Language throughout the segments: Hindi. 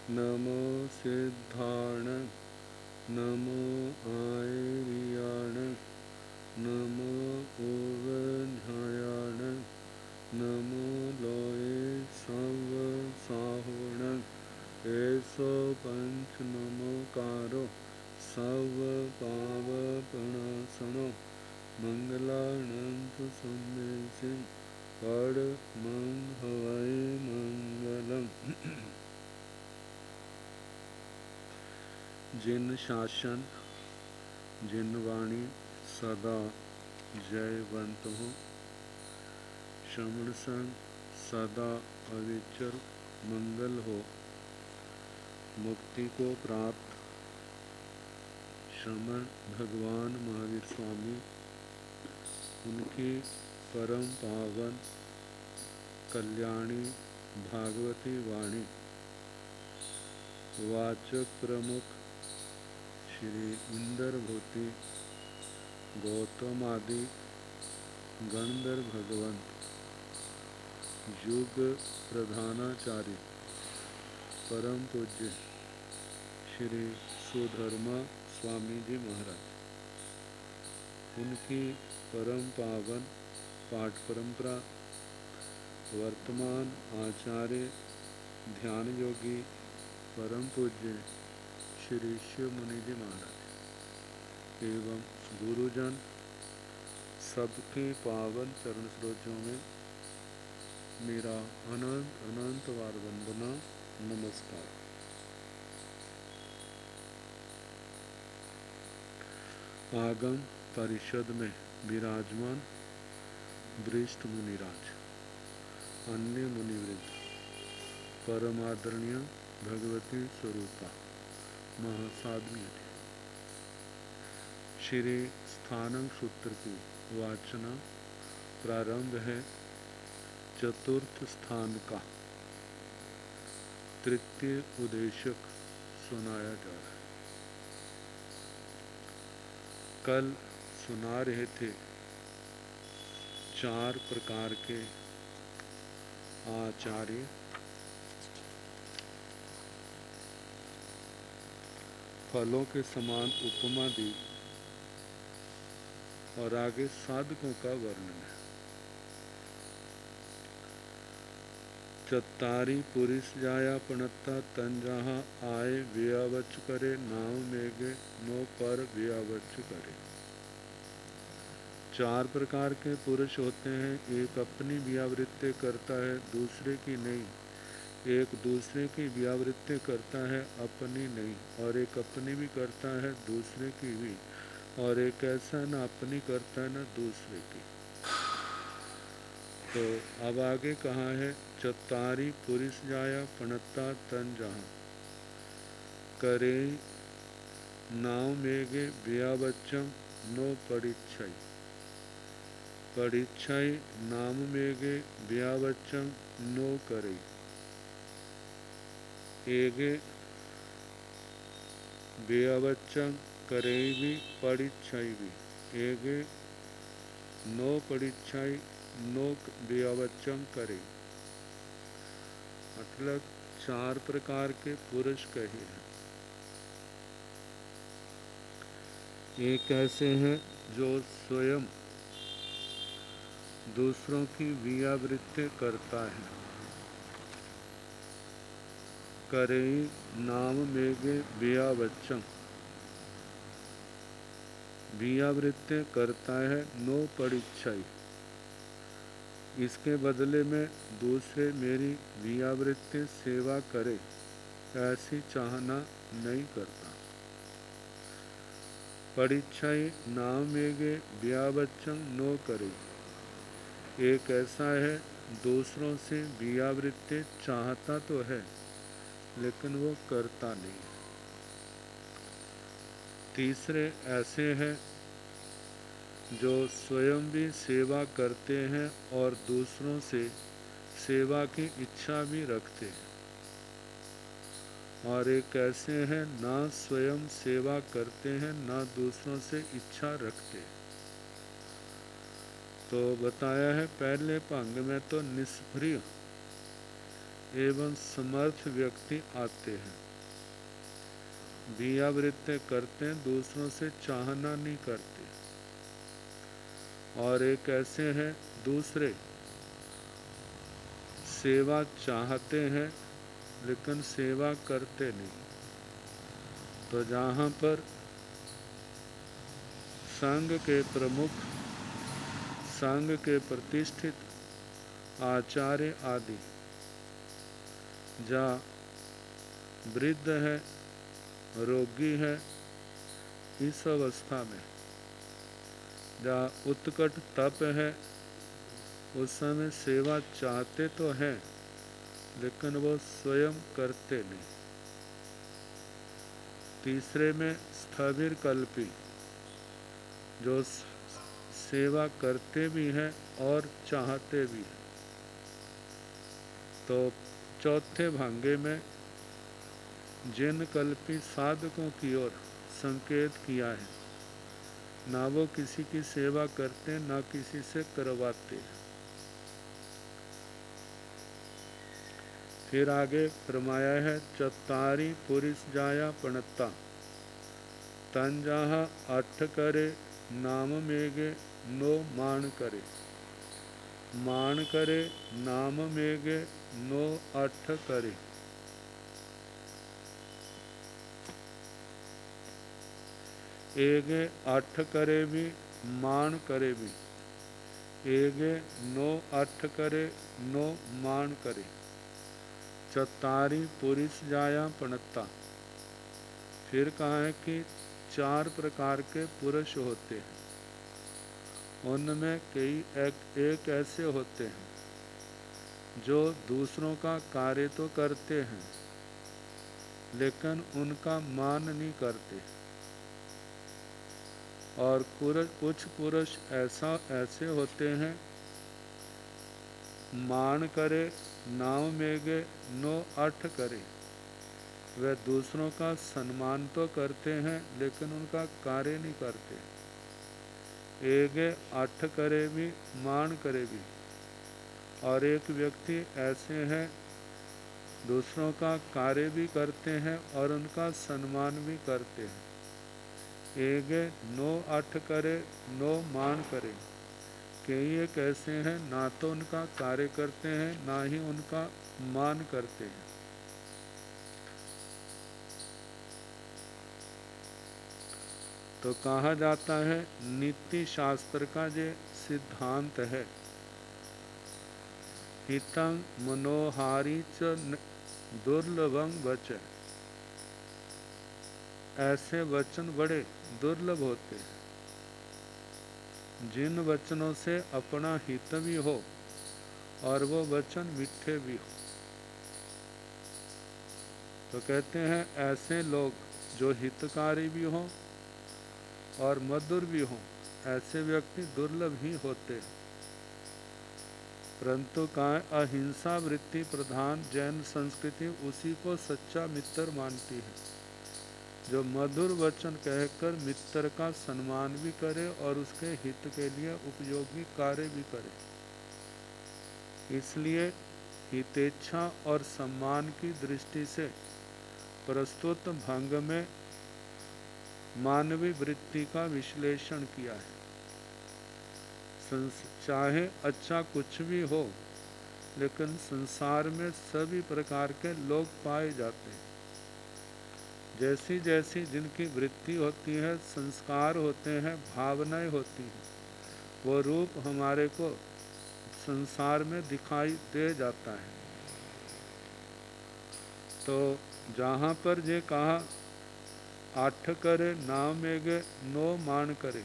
नमो सिद्धाण, नमो आयर्याण, नमो ओवध्यायाण, नमो लोये सव साहुण, ऐसो पंच नमोकारो सव पाव प्रणासनो, मंगलानंत सम्मेसिं पड़ मंग हवै मंगलम। जिन शासन जिन वाणी सदा जयवंत हो, श्रवण संग सदा अविचल मंगल हो। मुक्ति को प्राप्त श्रमण भगवान महावीर स्वामी, उनकी परम पावन कल्याणी भागवती वाणी वाचक प्रमुख श्री इंद्रभूति गौतम आदि गंधर्व भगवंत, युग प्रधानाचार्य परम पूज्य श्री सुधर्मा स्वामी जी महाराज, उनकी परम पावन पाठ परंपरा वर्तमान आचार्य ध्यान योगी परम पूज्य श्री शिव मुनि जी महाराज एवं गुरुजन सबके पावन चरण सरोजों में मेरा अनंत अनंत बार वंदना नमस्कार। आगम परिषद में विराजमान वरिष्ठ मुनिराज, अन्य मुनिवृंद, परम आदरणीय भगवती स्वरूपा महासाध्वी, श्री स्थानक सूत्र की वाचना प्रारंभ है। चतुर्थ स्थान का तृतीय उद्देशक सुनाया जा रहा है। कल सुना रहे थे 4 प्रकार के आचार्य फलों के समान उपमा दी और आगे साधकों का वर्णन है। चत्तारी पुरुष जाया पणत्ता तन जहाँ आए व्यावच करे, नाव मेघे नो पर व्यावच करे। 4 प्रकार के पुरुष होते हैं। एक अपनी व्यावृत्ति करता है, दूसरे की नहीं। एक दूसरे की व्यावृत्ति करता है, अपनी नहीं। और एक अपनी भी करता है, दूसरे की भी। और एक ऐसा न अपनी करता है न दूसरे की। तो अब आगे कहा है, चत्तारी पुरुष जाया पणत्ता तन जहाँ करे, नाव मेघे व्यावच्चम नो परीक्षय। परीक्षय नाम मेघे व्यावच्चम नो करे। एगे व्यावच्चम करे भी परीक्षय भी। एगे नो परीक्षय नो व्यावच्चम करे। मतलब 4 प्रकार के पुरुष कहे हैं। एक ऐसे हैं जो स्वयं दूसरों की व्यावृत्ति करता है। करे नाम मेघे व्यावच्चम, व्यावृत्ति करता है, नो परीक्षय, इसके बदले में दूसरे मेरी व्यावृत्ति सेवा करे ऐसी चाहना नहीं करता। परीक्षय नाम मेघे व्यावच्चम नो करे। एक ऐसा है, दूसरों से व्यावृत्ति चाहता तो है लेकिन वो करता नहीं। तीसरे ऐसे हैं जो स्वयं भी सेवा करते हैं और दूसरों से सेवा की इच्छा भी रखते हैं। और एक ऐसे हैं, ना स्वयं सेवा करते हैं ना दूसरों से इच्छा रखते हैं। तो बताया है पहले पंग में तो निष्क्रिय एवं समर्थ व्यक्ति आते हैं। भियावृत्ति करते हैं, दूसरों से चाहना नहीं करते। और एक ऐसे हैं दूसरे सेवा चाहते हैं लेकिन सेवा करते नहीं। तो जहाँ पर संघ के प्रमुख, संघ के प्रतिष्ठित आचार्य आदि जहाँ वृद्ध है, रोगी है, इस अवस्था में जहाँ उत्कट तप है, उस समय सेवा चाहते तो हैं लेकिन वो स्वयं करते नहीं। तीसरे में स्थविर कल्पी, जो सेवा करते भी हैं और चाहते भी हैं। तो चौथे भांगे में जिन कल्पी साधकों की ओर संकेत किया है, ना वो किसी की सेवा करते ना किसी से करवाते। फिर आगे फरमाया है चत्तारी पुरिस जाया पणता, तन जहाँ अठ करे नाम मेगे नो मान करे। मान करे नाम मेगे नो अठ करे। एगे अठ करे भी मान करे भी, एगे नो अठ करे नो मान करे। चतारी पुरिस जाया पणता। फिर कहा है कि 4 प्रकार के पुरुष होते हैं। उनमें एक ऐसे होते हैं जो दूसरों का कार्य तो करते हैं लेकिन उनका मान नहीं करते। और कुछ पुरुष ऐसे होते हैं, मान करे नाम मेगे नो अठ करे। वे दूसरों का सम्मान तो करते हैं लेकिन उनका कार्य नहीं करते। एगे अठ करे भी मान करे भी। और एक व्यक्ति ऐसे हैं, दूसरों का कार्य भी करते हैं और उनका सम्मान भी करते हैं। एगे नो अठ करे नो मान करे। कई एक ऐसे हैं, ना तो उनका कार्य करते हैं ना ही उनका मान करते हैं। तो कहा जाता है नीति शास्त्र का जो सिद्धांत है, हितं मनोहारी च दुर्लभं वच, ऐसे वचन बड़े दुर्लभ होते हैं जिन वचनों से अपना हित भी हो और वो वचन मीठे भी हो। तो कहते हैं ऐसे लोग जो हितकारी भी हों और मधुर भी हों, ऐसे व्यक्ति दुर्लभ ही होते हैं। परंतु कहाँ अहिंसा वृत्ति प्रधान जैन संस्कृति उसी को सच्चा मित्र मानती है, जो मधुर वचन कहकर मित्र का सम्मान भी करे और उसके हित के लिए उपयोगी कार्य भी करे। इसलिए हितेच्छा और सम्मान की दृष्टि से प्रस्तुत भंग में मानवीय वृत्ति का विश्लेषण किया है। चाहे अच्छा कुछ भी हो, लेकिन संसार में सभी प्रकार के लोग पाए जाते हैं। जैसी जैसी जिनकी वृत्ति होती है, संस्कार होते हैं, भावनाएं होती हैं, वो रूप हमारे को संसार में दिखाई दे जाता है। तो जहाँ पर ये कहा आठ करे नाम मेगे नो मान करे,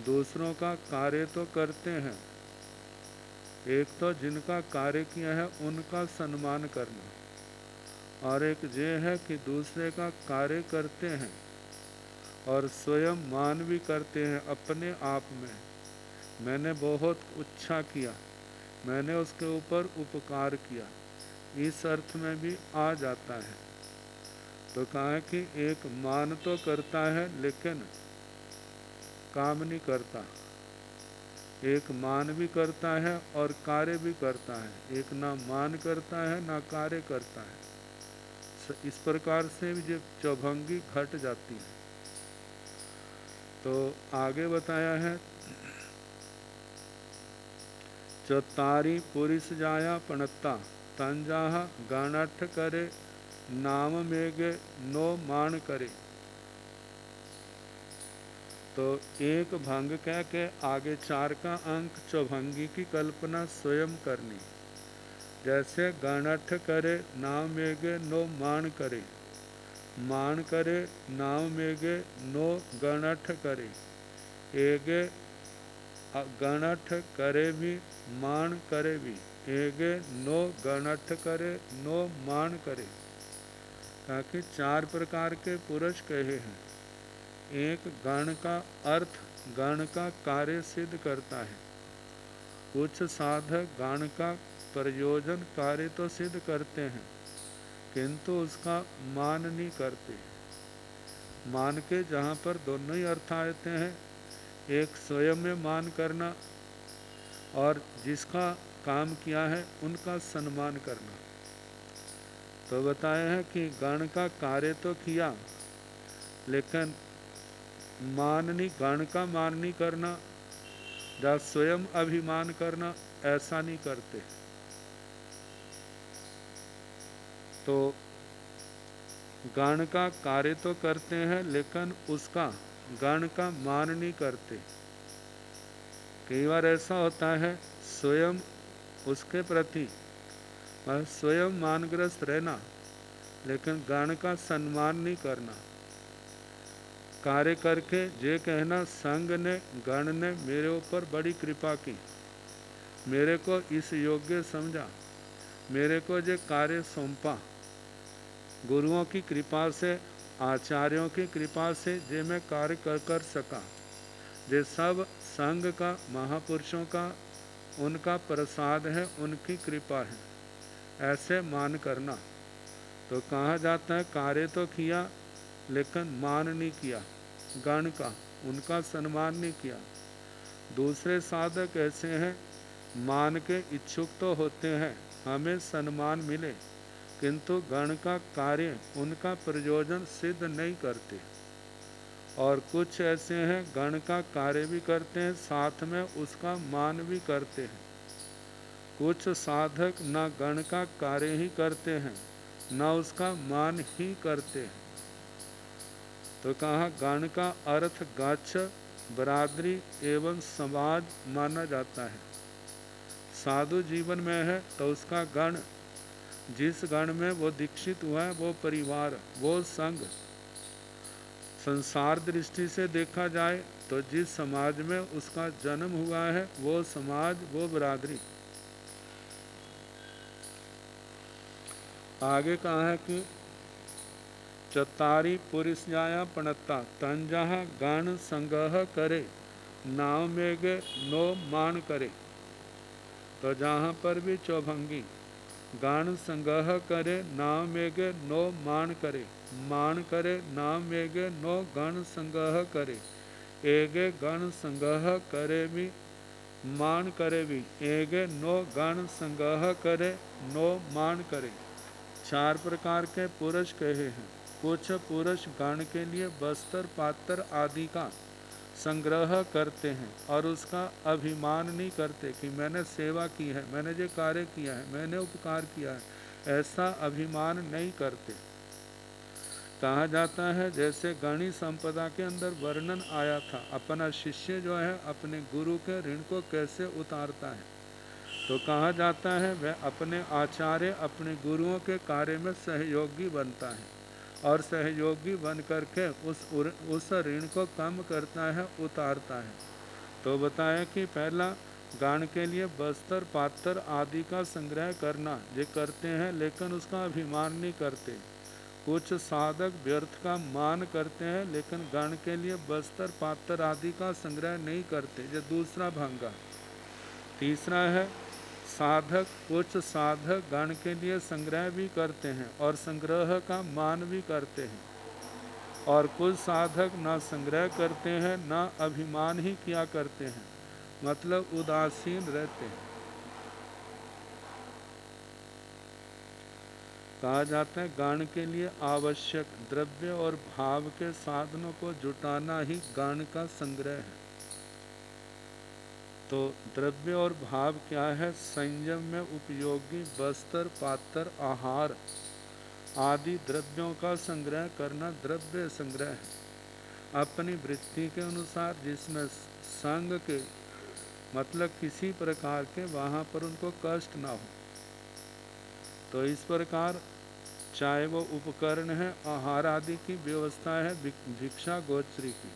दूसरों का कार्य तो करते हैं, एक तो जिनका कार्य किया है उनका सम्मान करना, और एक ये है कि दूसरे का कार्य करते हैं और स्वयं मान भी करते हैं अपने आप में। मैंने बहुत अच्छा किया, मैंने उसके ऊपर उपकार किया, इस अर्थ में भी आ जाता है। तो कहा कि एक मान तो करता है लेकिन काम नहीं करता, एक मान भी करता है और कार्य भी करता है, एक ना मान करता है ना कार्य करता है। इस प्रकार से भी जब चौभंगी घट जाती है। तो आगे बताया है, चौतारी पुरुष जाया पणत्ता तंजाह गणठ करे नाम मेघे नो मान करे। तो एक भंग कह के आगे 4 का अंक चौभंगी की कल्पना स्वयं करनी। जैसे गणठ करे नाम मेघे नो मान करे, मान करे नाम मेघे नो गणठ करे, एगे गणठ करे भी मान करे भी, एगे नो गणठ करे नो मान करे। ताकि 4 प्रकार के पुरुष कहे हैं। एक गण का अर्थ गण का कार्य सिद्ध करता है। कुछ साधक गण का प्रयोजन कार्य तो सिद्ध करते हैं किंतु उसका मान नहीं करते। मान के जहाँ पर दोनों ही अर्थ आते हैं, एक स्वयं में मान करना और जिसका काम किया है उनका सम्मान करना। तो बताया है कि गण का कार्य तो किया लेकिन मान नहीं, गण का मान नहीं करना या स्वयं अभिमान करना, ऐसा नहीं करते। तो गण का कार्य तो करते हैं लेकिन उसका गण का मान नहीं करते। कई बार ऐसा होता है स्वयं उसके प्रति स्वयं मानग्रस्त रहना लेकिन गण का सम्मान नहीं करना। कार्य करके ये कहना संघ ने गण ने मेरे ऊपर बड़ी कृपा की, मेरे को इस योग्य समझा, मेरे को ये कार्य सौंपा, गुरुओं की कृपा से आचार्यों की कृपा से ये मैं कार्य कर सका। ये सब संघ का, महापुरुषों का, उनका प्रसाद है, उनकी कृपा है, ऐसे मान करना। तो कहा जाता है कार्य तो किया लेकिन मान नहीं किया, गण का उनका सम्मान नहीं किया। दूसरे साधक ऐसे हैं मान के इच्छुक तो होते हैं हमें सम्मान मिले किंतु गण का कार्य उनका प्रयोजन सिद्ध नहीं करते। और कुछ ऐसे हैं गण का कार्य भी करते हैं साथ में उसका मान भी करते हैं। कुछ साधक न गण का कार्य ही करते हैं न उसका मान ही करते हैं। तो कहा गण का अर्थ गच्छ, बरादरी एवं समाज माना जाता है। साधु जीवन में है तो उसका गण, जिस गण में वो दीक्षित हुआ है वो परिवार, वो संघ। संसार दृष्टि से देखा जाए तो जिस समाज में उसका जन्म हुआ है वो समाज, वो बरादरी। आगे कहा है कि चतारी पुरुष जाया पणत्ता तंजह गण संगह करे नाव मेघे नो मान करे। तो जहाँ पर भी चौभंगी गण संगह करे नाव मेघे नो मान करे, मान करे नाव मेघे नो गण संगह करे, एगे गण संगह करे भी मान करे भी, एगे नो गण संगह करे नो मान करे। 4 प्रकार के पुरुष कहे हैं। कुछ पुरुष गण के लिए वस्त्र पात्र आदि का संग्रह करते हैं और उसका अभिमान नहीं करते कि मैंने सेवा की है, मैंने ये कार्य किया है, मैंने उपकार किया है, ऐसा अभिमान नहीं करते। कहा जाता है जैसे गणी संपदा के अंदर वर्णन आया था, अपना शिष्य जो है अपने गुरु के ऋण को कैसे उतारता है। तो कहा जाता है वह अपने आचार्य, अपने गुरुओं के कार्य में सहयोगी बनता है और सहयोगी बन करके उस ऋण को कम करता है, उतारता है। तो बताया कि पहला गान के लिए वस्त्र पात्र आदि का संग्रह करना ये करते हैं लेकिन उसका अभिमान नहीं करते। कुछ साधक व्यर्थ का मान करते हैं लेकिन गण के लिए वस्त्र पात्र आदि का संग्रह नहीं करते, ये दूसरा भंगा। तीसरा है साधक, कुछ साधक गण के लिए संग्रह भी करते हैं और संग्रह का मान भी करते हैं, और कुछ साधक ना संग्रह करते हैं ना अभिमान ही किया करते हैं, मतलब उदासीन रहते हैं। कहा जाता है गान के लिए आवश्यक द्रव्य और भाव के साधनों को जुटाना ही गान का संग्रह है। तो द्रव्य और भाव क्या है? संयम में उपयोगी वस्त्र, पात्र, आहार आदि द्रव्यों का संग्रह करना द्रव्य संग्रह है। अपनी वृत्ति के अनुसार जिसमें संग के मतलब किसी प्रकार के वहाँ पर उनको कष्ट ना हो। तो इस प्रकार चाहे वो उपकरण है, आहार आदि की व्यवस्था है भिक्षा गोचरी की,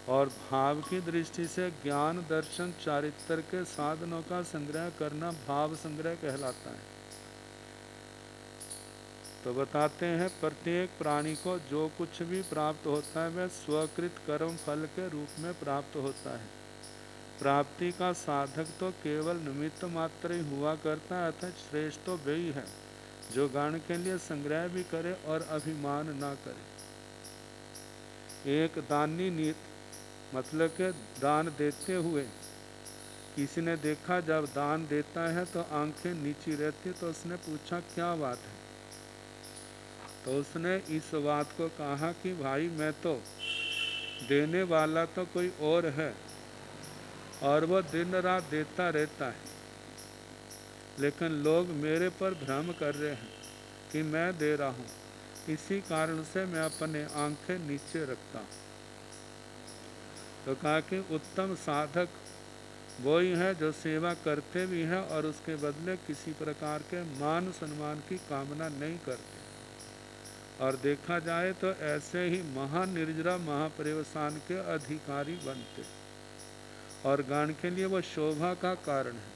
और भाव की दृष्टि से ज्ञान, दर्शन, चारित्र के साधनों का संग्रह करना भाव संग्रह कहलाता है। तो बताते हैं प्रत्येक प्राणी को जो कुछ भी प्राप्त होता है वह स्वकृत कर्म फल के रूप में प्राप्त होता है। प्राप्ति का साधक तो केवल निमित्त मात्र ही हुआ करता है, अतः श्रेष्ठ तो वही है जो गान के लिए संग्रह भी करे और अभिमान ना करे। एक दानी नीत मतलब के दान देते हुए किसी ने देखा, जब दान देता है तो आंखें नीची रहती, तो उसने पूछा क्या बात है? तो उसने इस बात को कहा कि भाई मैं तो देने वाला तो कोई और है और वो दिन रात देता रहता है, लेकिन लोग मेरे पर भ्रम कर रहे हैं कि मैं दे रहा हूँ, इसी कारण से मैं अपने आंखें नीचे रखता हूँ। तो कहा कि उत्तम साधक वही है जो सेवा करते भी हैं और उसके बदले किसी प्रकार के मान सम्मान की कामना नहीं करते। और देखा जाए तो ऐसे ही महानिर्जरा महापरिवसान के अधिकारी बनते, और गान के लिए वो शोभा का कारण है।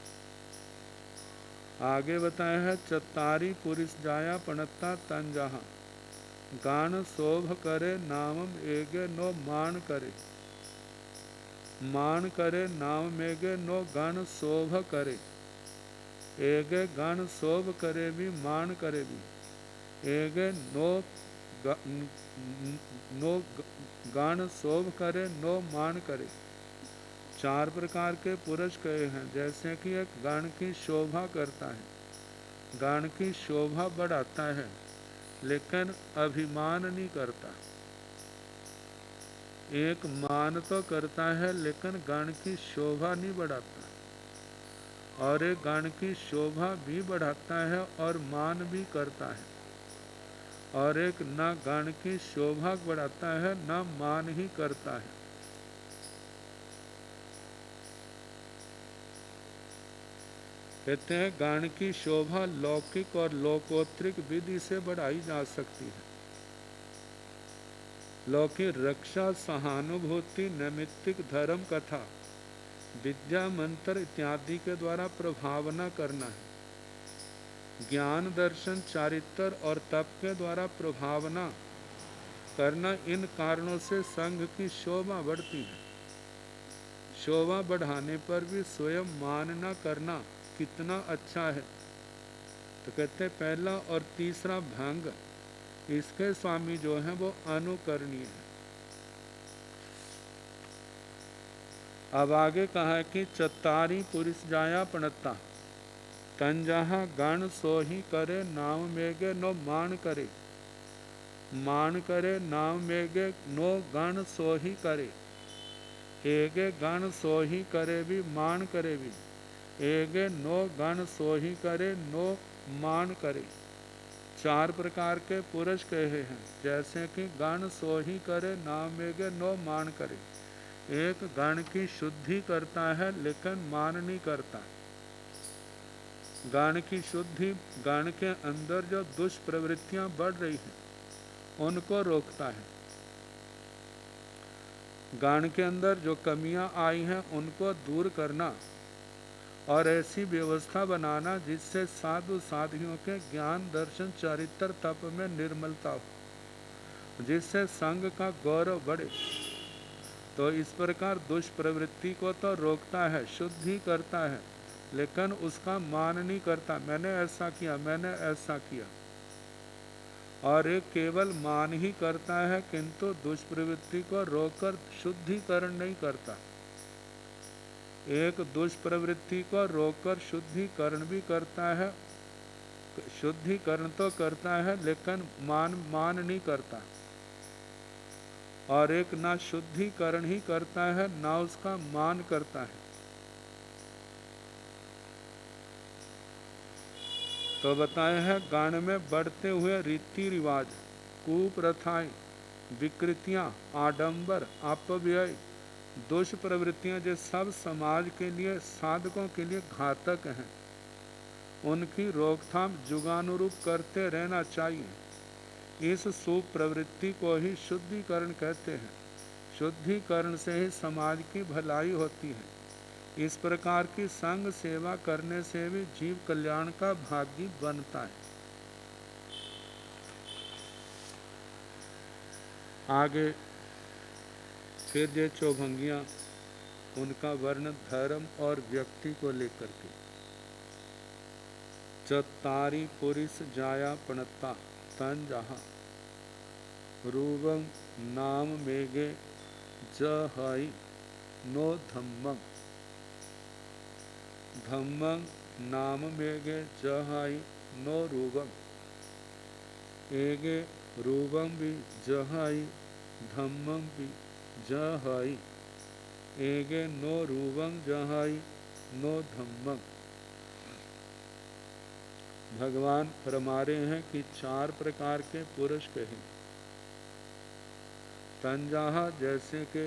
आगे बताया है चतारी पुरुष जाया पणत्ता तन जहाँ, गान शोभ करे नामम एगे नो मान करे, मान करे नाम मेगे नो गण शोभ करे, एगे गण शोभ करे भी मान करे भी, एगे नो गण शोभ करे नो मान करे। चार प्रकार के पुरुष कहे हैं, जैसे कि एक गण की शोभा करता है, गण की शोभा बढ़ाता है लेकिन अभिमान नहीं करता। एक मान तो करता है लेकिन गण की शोभा नहीं बढ़ाता, और एक गण की शोभा भी बढ़ाता है और मान भी करता है, और एक न गण की शोभा बढ़ाता है न मान ही करता है। कहते हैं गण की शोभा लौकिक और लोकोत्तरिक विधि से बढ़ाई जा सकती है। लौकिक रक्षा, सहानुभूति, नैमित्तिक धर्म कथा, विद्या, मंत्र इत्यादि के द्वारा प्रभावना करना है। ज्ञान, दर्शन, चारित्र और तप के द्वारा प्रभावना करना, इन कारणों से संघ की शोभा बढ़ती है। शोभा बढ़ाने पर भी स्वयं मानना करना कितना अच्छा है। तो कहते पहला और तीसरा भंग इसके स्वामी जो हैं वो अनुकरणीय है। अब आगे कहा है कि चतारी पुरुष जाया पणता तन जहाँ गण सोही करे नाम मेगे नो मान करे, मान करे नाम मेगे नो गण सोही करे, एगे गण सोही करे भी मान करे भी, एगे नो गण सोही करे नो मान करे। चार प्रकार के पुरुष कहे हैं, जैसे कि गण सोही करे नाम मेगे नो मान करे। एक गण की शुद्धि करता है लेकिन मान नहीं करता। गण की शुद्धि, गण के अंदर जो दुष्प्रवृत्तियां बढ़ रही हैं उनको रोकता है। गण के अंदर जो कमियां आई हैं उनको दूर करना और ऐसी व्यवस्था बनाना जिससे साधु साधियों के ज्ञान, दर्शन, चारित्र, तप में निर्मलता हो, जिससे संघ का गौरव बढ़े। तो इस प्रकार दुष्प्रवृत्ति को तो रोकता है, शुद्धि करता है, लेकिन उसका मान नहीं करता, मैंने ऐसा किया, मैंने ऐसा किया। और एक केवल मान ही करता है किंतु दुष्प्रवृत्ति को रोककर शुद्धिकरण नहीं करता। एक दुष्प्रवृत्ति को रोककर शुद्धिकरण भी करता है, शुद्धिकरण तो करता है लेकिन मान नहीं करता, और एक ना शुद्धिकरण ही करता है ना उसका मान करता है। तो बताया है गान में बढ़ते हुए रीति रिवाज, कुप्रथाएं, विकृतियां, आडंबर, अपव्यय, दुष्प्रवृत्तियां जो सब समाज के लिए, साधकों के लिए घातक हैं, उनकी रोकथाम जुगानुरूप करते रहना चाहिए। इस शुभ प्रवृत्ति को ही शुद्धिकरण कहते हैं। शुद्धिकरण से ही समाज की भलाई होती है। इस प्रकार की संग सेवा करने से भी जीव कल्याण का भागी बनता है। आगे फिर ये चौभंगियाँ, उनका वर्णन धर्म और व्यक्ति को लेकर के। चतारी पुरुष जाया पणता तन जहा रूवं नाम मेघे जहाई नो धम्मं, धम्मं नाम मेघे जहाई नो रूवं, एगे रूवं भी जहाई धम्मं भी जहाई, एगे नो रूवं जहाई नो धम्मं। भगवान फरमा रहे हैं कि 4 प्रकार के पुरुष कहे। तंजाहा जैसे के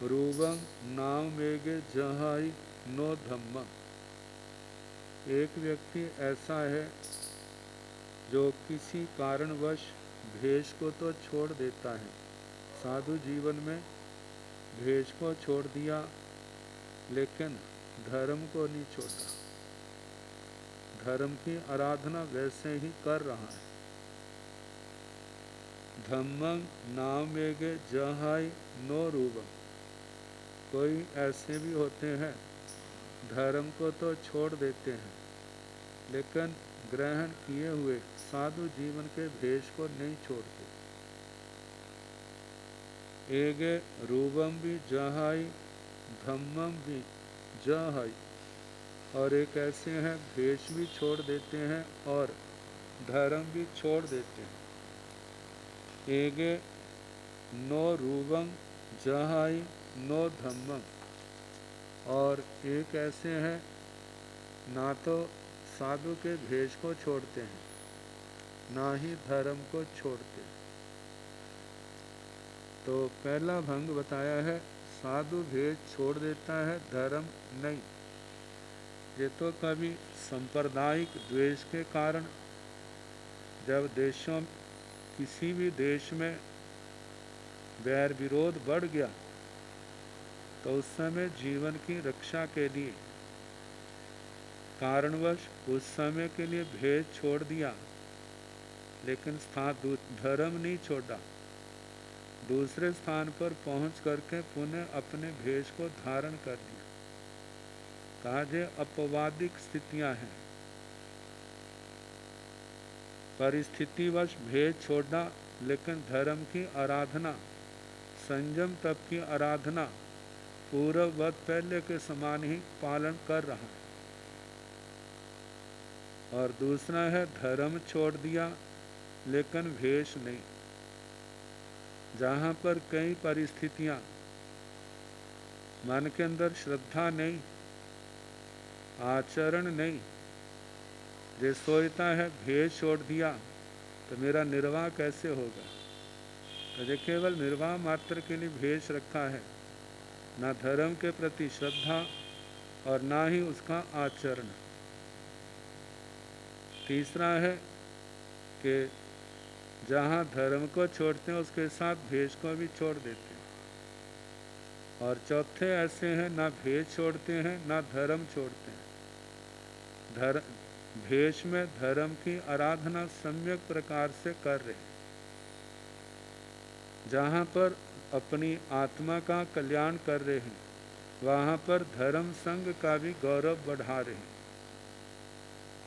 रूवं नाम मेघे जहाई नो धम्मं। एक व्यक्ति ऐसा है जो किसी कारणवश भेष को तो छोड़ देता है, साधु जीवन में भेष को छोड़ दिया लेकिन धर्म को नहीं छोड़ा, धर्म की आराधना वैसे ही कर रहा है। धम्मं नाम मेघे जहाई नो रूवं। कोई ऐसे भी होते हैं धर्म को तो छोड़ देते हैं लेकिन ग्रहण किए हुए साधु जीवन के भेष को नहीं छोड़ते। एगे रूवम भी जहाई धम्मम भी जहाई। और एक ऐसे हैं भेष भी छोड़ देते हैं और धर्म भी छोड़ देते हैं। एगे नो रूवम जहाई नो धम्मम। और एक ऐसे हैं ना तो साधु के भेष को छोड़ते हैं ना ही धर्म को छोड़ते। तो पहला भंग बताया है, साधु भेष छोड़ देता है, धर्म नहीं। ये तो कभी सांप्रदायिक द्वेष के कारण, जब देशों, किसी भी देश में वैर विरोध बढ़ गया तो उस समय जीवन की रक्षा के लिए कारणवश उस समय के लिए भेद छोड़ दिया लेकिन धर्म नहीं छोड़ा। दूसरे स्थान पर पहुंच करके पुनः अपने भेष को धारण कर लिया। कहा जे अपवादिक स्थितियां हैं, परिस्थितिवश भेद छोड़ना लेकिन धर्म की आराधना, संयम तप की आराधना पूर्ववत पहले के समान ही पालन कर रहा है। और दूसरा है धर्म छोड़ दिया लेकिन भेष नहीं। जहाँ पर कई परिस्थितियाँ, मन के अंदर श्रद्धा नहीं, आचरण नहीं, जो सोचता है भेष छोड़ दिया तो मेरा निर्वाह कैसे होगा, तो जो केवल निर्वाह मात्र के लिए भेष रखा है, ना धर्म के प्रति श्रद्धा और ना ही उसका आचरण। तीसरा है कि जहाँ धर्म को छोड़ते हैं उसके साथ भेष को भी छोड़ देते हैं। और चौथे ऐसे हैं ना भेष छोड़ते हैं ना धर्म छोड़ते हैं, भेष में धर्म की आराधना सम्यक प्रकार से कर रहे हैं। जहाँ पर अपनी आत्मा का कल्याण कर रहे हैं वहाँ पर धर्म संग का भी गौरव बढ़ा रहे हैं।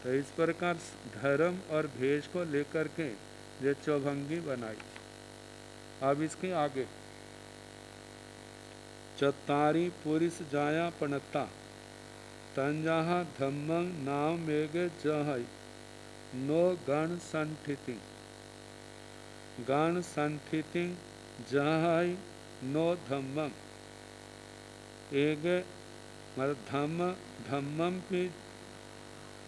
तो इस प्रकार धर्म और भेष को लेकर के ये चौभंगी बनाई। अब इसके आगे चत्तारि पुरुष जाया पणता तंजाहा धम्मं नाम मेघे जहई नो गण संठिति गण संठिति जहई नो धम्मं एगे मतलब धम्मं पी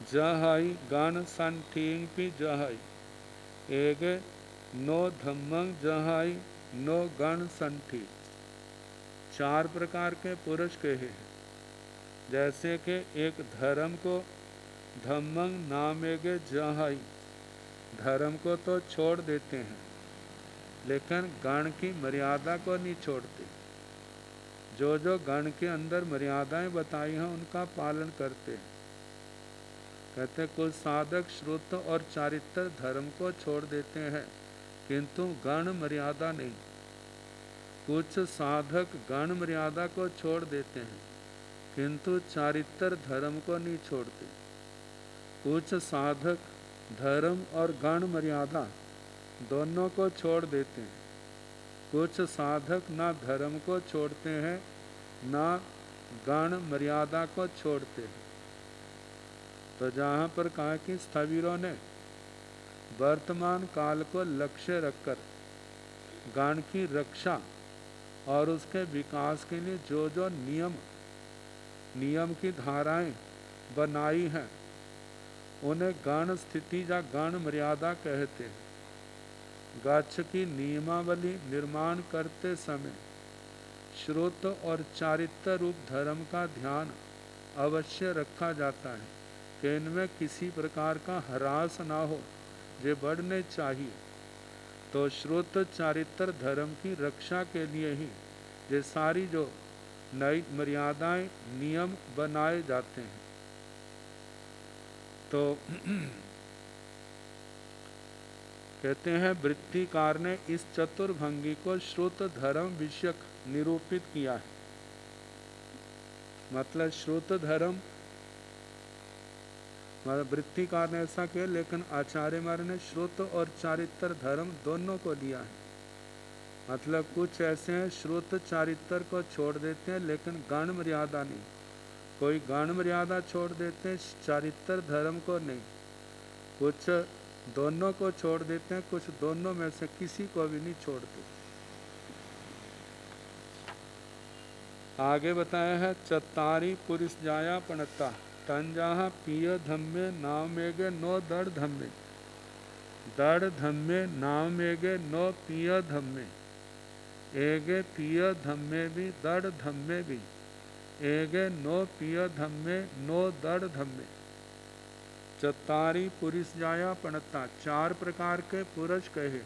जहई गण संठिंग पी जहई एगे नो धम्मं जहई नो गण संठी। चार प्रकार के पुरुष कहे हैं, जैसे कि एक धर्म को धम्मं नामेगे जहाई, धर्म को तो छोड़ देते हैं लेकिन गण की मर्यादा को नहीं छोड़ते। जो जो गण के अंदर मर्यादाएं बताई हैं उनका पालन करते हैं। कहते कुछ साधक श्रुत और चारित्र धर्म को छोड़ देते हैं किंतु गण मर्यादा नहीं। कुछ साधक गण मर्यादा को छोड़ देते हैं किंतु चारित्र धर्म को नहीं छोड़ते। कुछ साधक धर्म और गण मर्यादा दोनों को छोड़ देते हैं। कुछ साधक ना धर्म को छोड़ते हैं ना गण मर्यादा को छोड़ते हैं। तो जहाँ पर कहा कि स्थविरों ने वर्तमान काल को लक्ष्य रखकर गण की रक्षा और उसके विकास के लिए जो जो नियम की धाराएं बनाई हैं उन्हें गण स्थिति या गण मर्यादा कहते हैं। गच्छ की नियमावली निर्माण करते समय श्रुत और चारित्र रूप धर्म का ध्यान अवश्य रखा जाता है कि इनमें किसी प्रकार का ह्रास ना हो, ये बढ़ने चाहिए। तो श्रुत चारित्र धर्म की रक्षा के लिए ही ये सारी जो नई मर्यादाएं नियम बनाए जाते हैं। तो कहते हैं वृत्तिकार ने इस चतुर्भंगी को श्रुत धर्म विषयक निरूपित किया है। मतलब श्रुत धर्म मतलब वृत्तिकार ने ऐसा किया, लेकिन आचार्य मार्ग ने श्रुत और चारित्र धर्म दोनों को लिया है। मतलब कुछ ऐसे हैं श्रुत चारित्र को छोड़ देते हैं लेकिन गण मर्यादा नहीं। कोई गण मर्यादा छोड़ देते हैं, चारित्र धर्म को नहीं। कुछ दोनों को छोड़ देते हैं, कुछ दोनों में से किसी को भी नहीं छोड़ते। आगे बताया है चत्तारी पुरुष जाया पणता तंजाहा पिय धम्मे नामेगे नो दड़ धम्मे दड़ धम्मे नामेगे नो पिय धम्मे एगे पिय धम्मे भी दड़ धम्मे भी एगे नो पिय धम्मे नो दड़ धम्मे। चत्तारी पुरुष जाया पणता चार प्रकार के पुरुष कहे।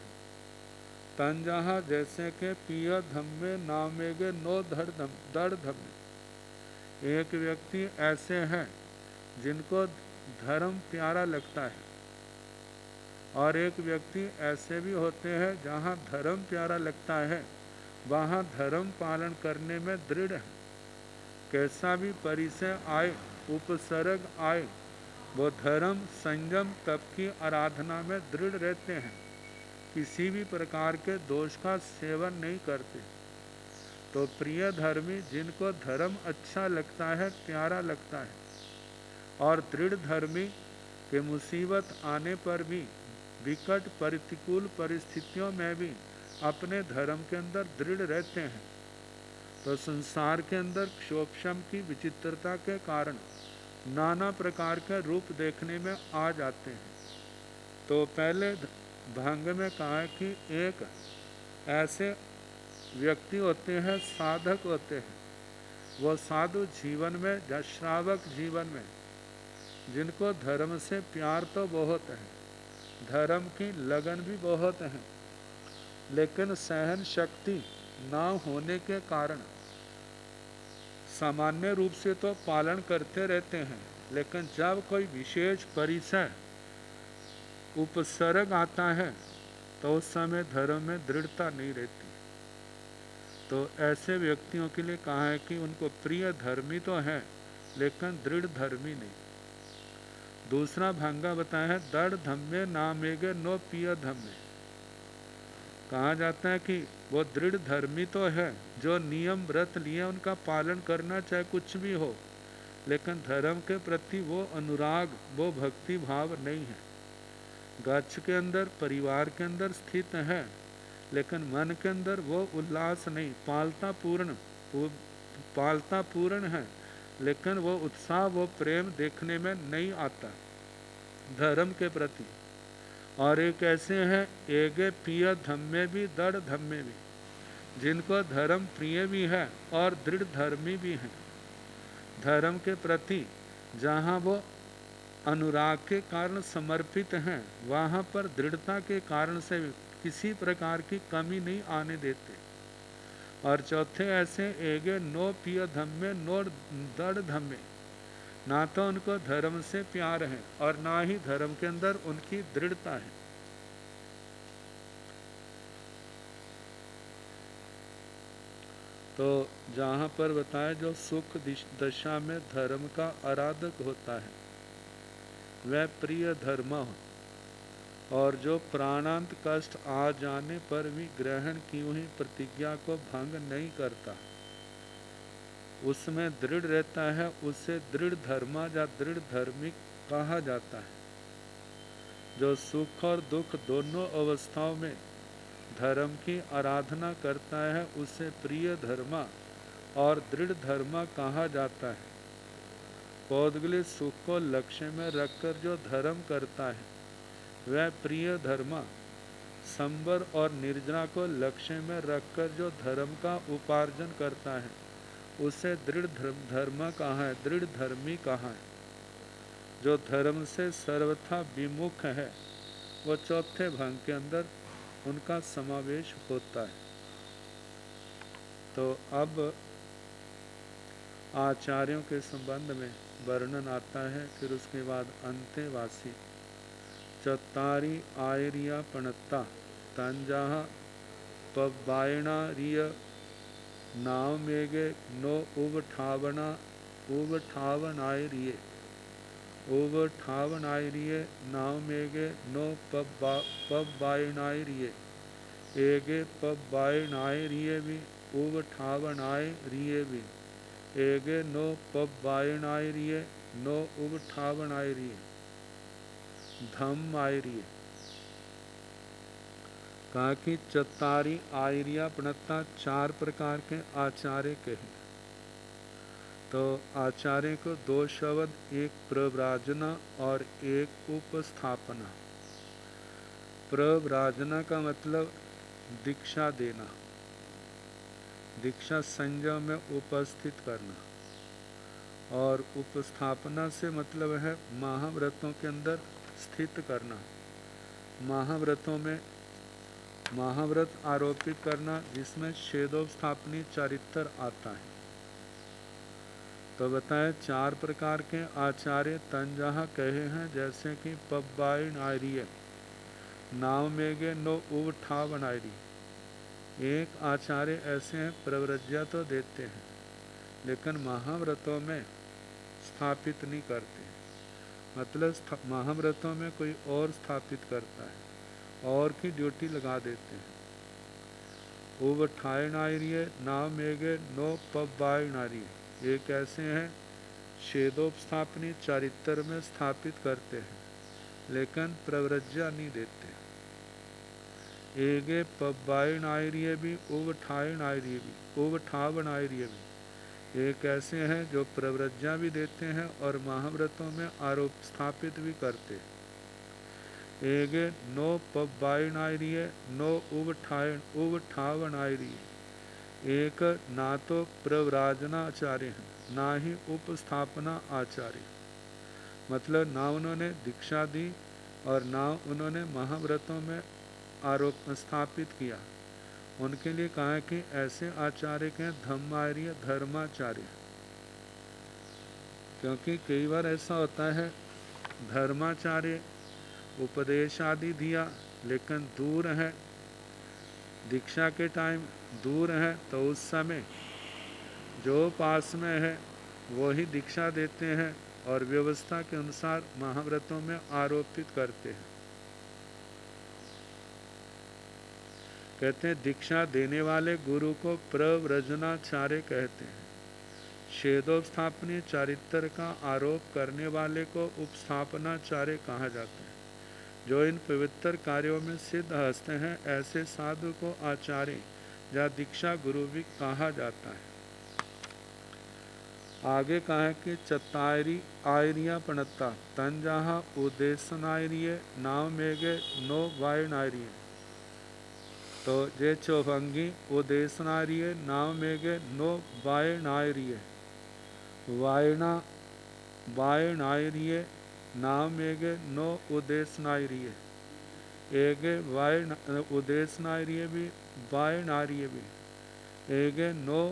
तंजहा जैसे के पिय धम्मे नामेगे नो दड़ धम्मे। एक व्यक्ति ऐसे हैं जिनको धर्म प्यारा लगता है और एक व्यक्ति ऐसे भी होते हैं जहाँ धर्म प्यारा लगता है वहाँ धर्म पालन करने में दृढ़ है। कैसा भी परिचय आए, उपसर्ग आए, वो धर्म संयम तप की आराधना में दृढ़ रहते हैं, किसी भी प्रकार के दोष का सेवन नहीं करते। तो प्रिय धर्मी जिनको धर्म अच्छा लगता है, प्यारा लगता है, और दृढ़ धर्मी के मुसीबत आने पर भी, विकट प्रतिकूल परिस्थितियों में भी अपने धर्म के अंदर दृढ़ रहते हैं। तो संसार के अंदर क्षोभशम की विचित्रता के कारण नाना प्रकार के रूप देखने में आ जाते हैं। तो पहले भंग में कहा है कि एक ऐसे व्यक्ति होते हैं, साधक होते हैं, वो साधु जीवन में या श्रावक जीवन में जिनको धर्म से प्यार तो बहुत है, धर्म की लगन भी बहुत है, लेकिन सहन शक्ति ना होने के कारण सामान्य रूप से तो पालन करते रहते हैं, लेकिन जब कोई विशेष परिचय उपसर्ग आता है तो उस समय धर्म में दृढ़ता नहीं रहती। तो ऐसे व्यक्तियों के लिए कहा है कि उनको प्रिय धर्मी तो है लेकिन दृढ़ धर्मी नहीं। दूसरा भंगा बताया है दड़ धम्मे नामेगे नो पिय धम्मे। कहा जाता है कि वो दृढ़ धर्मी तो है, जो नियम व्रत लिए उनका पालन करना चाहे कुछ भी हो, लेकिन धर्म के प्रति वो अनुराग, वो भक्ति भाव नहीं है। गच्छ के अंदर, परिवार के अंदर स्थित है, लेकिन मन के अंदर वो उल्लास नहीं, पालता पूर्ण है, लेकिन वो उत्साह, वो प्रेम देखने में नहीं आता धर्म के प्रति। और एक ऐसे हैं एगे प्रिय धम्मे भी दृढ़ धम्मे भी, जिनको धर्म प्रिय भी है और दृढ़ धर्मी भी हैं। धर्म के प्रति जहाँ वो अनुराग के कारण समर्पित हैं, वहाँ पर दृढ़ता के कारण से किसी प्रकार की कमी नहीं आने देते। और चौथे ऐसे एगे नो प्रिय धम्मे नो दृढ़ धम्मे, ना तो उनको धर्म से प्यार है और ना ही धर्म के अंदर उनकी दृढ़ता है। तो जहाँ पर बताया जो सुख दशा में धर्म का आराधक होता है वह प्रिय धर्म हो, और जो प्राणांत कष्ट आ जाने पर भी ग्रहण की हुई प्रतिज्ञा को भंग नहीं करता, उसमें दृढ़ रहता है, उसे दृढ़ धर्मा या दृढ़ धर्मी कहा जाता है। जो सुख और दुख दोनों अवस्थाओं में धर्म की आराधना करता है, उसे प्रिय धर्मा और दृढ़ धर्मा कहा जाता है। पौद्गलिक सुख को लक्ष्य में रखकर जो धर्म करता है वह प्रिय धर्मा, संबर और निर्जरा को लक्ष्य में रखकर जो धर्म का उपार्जन करता है उसे दृढ़ धर्म कहा है, दृढ़ धर्मी कहा है। जो धर्म से सर्वथा विमुख है वह चौथे भाग के अंदर उनका समावेश होता है। तो अब आचार्यों के संबंध में वर्णन आता है, फिर उसके बाद अंतेवासी चत्तारी आयरिया पणत्ता तंजाहा पवायणा रिय नाव मेगे नो उवठावनायरिये नाव मेगे नो पवायणायरिये एगे पवायणायरिये भी उवठावनायरिये भी एगे नो पवायणायरिये नो उवठावनायरिये धम आयरिये। कहा कि चत्तारी आयरिया प्रणता चार प्रकार के आचार्य कहे। तो आचार्य को दो शब्द, एक प्रव्राजना और एक उपस्थापना। प्रव्राजना का मतलब दीक्षा देना, दीक्षा संयम में उपस्थित करना, और उपस्थापना से मतलब है महाव्रतों के अंदर स्थित करना, महाव्रतों में महाव्रत आरोपित करना, जिसमें छेदोपस्थापनी चरित्र आता है। तो बताए चार प्रकार के आचार्य तंजहा कहे हैं, जैसे कि पब्बाई नायरिय नाव मेगे नो उवठावनायरी। एक आचार्य ऐसे हैं प्रव्रज्या तो देते हैं लेकिन महाव्रतों में स्थापित नहीं करते, मतलब महाव्रतों में कोई और स्थापित करता है और की ड्यूटी लगा देते हैं। उवठाए नायरिये नाव मेगे नो पब्बाई नारी, एक ऐसे हैं छेदोपस्थापनी चरित्र में स्थापित करते हैं लेकिन प्रव्रज्या नहीं देते। एगे पब्बाई नायरिये भी उवठाए नायरिये भी उवठाव नायरिये भी, एक ऐसे हैं जो प्रव्रज्या भी देते हैं और महाव्रतों में आरोप स्थापित भी करते हैं। एगे नो पब्बाई नायरिये नो उवठाव नायरिये, एक ना तो प्रव्राजना आचार्य हैं ना ही उपस्थापना आचार्य, मतलब ना उन्होंने दीक्षा दी और ना उन्होंने महाव्रतों में आरोप स्थापित किया। उनके लिए कहा है कि ऐसे आचार्य के धम्मार्य धर्माचार्य, क्योंकि कई बार ऐसा होता है धर्माचार्य उपदेश आदि दिया लेकिन दूर है, दीक्षा के टाइम दूर है, तो उस समय जो पास में है वो ही दीक्षा देते हैं और व्यवस्था के अनुसार महाव्रतों में आरोपित करते हैं। कहते हैं दीक्षा देने वाले गुरु को प्रव्रजनाचार्य कहते हैं। छेदोपस्थापनीय चारित्र का आरोप करने वाले को उपस्थापनाचार्य कहा जाता है। जो इन पवित्र कार्यों में सिद्ध हस्ते हैं, ऐसे साधु को आचार्य या दीक्षा गुरु भी कहा जाता है। आगे कहा है कि चतायरी आयरिया पणता तन जहाँ उदेशनायरिय नाव मेघे नो वायनायरिय। तो जे चौभंगी उदेशनायरिय नाव मेघे नो वायनायरिय। वायना वायनायरिय नाव मेघे नो उदेशनायरिय। एगे वायन उदेशनायरिय भी वायनायरिय भी। एगे नो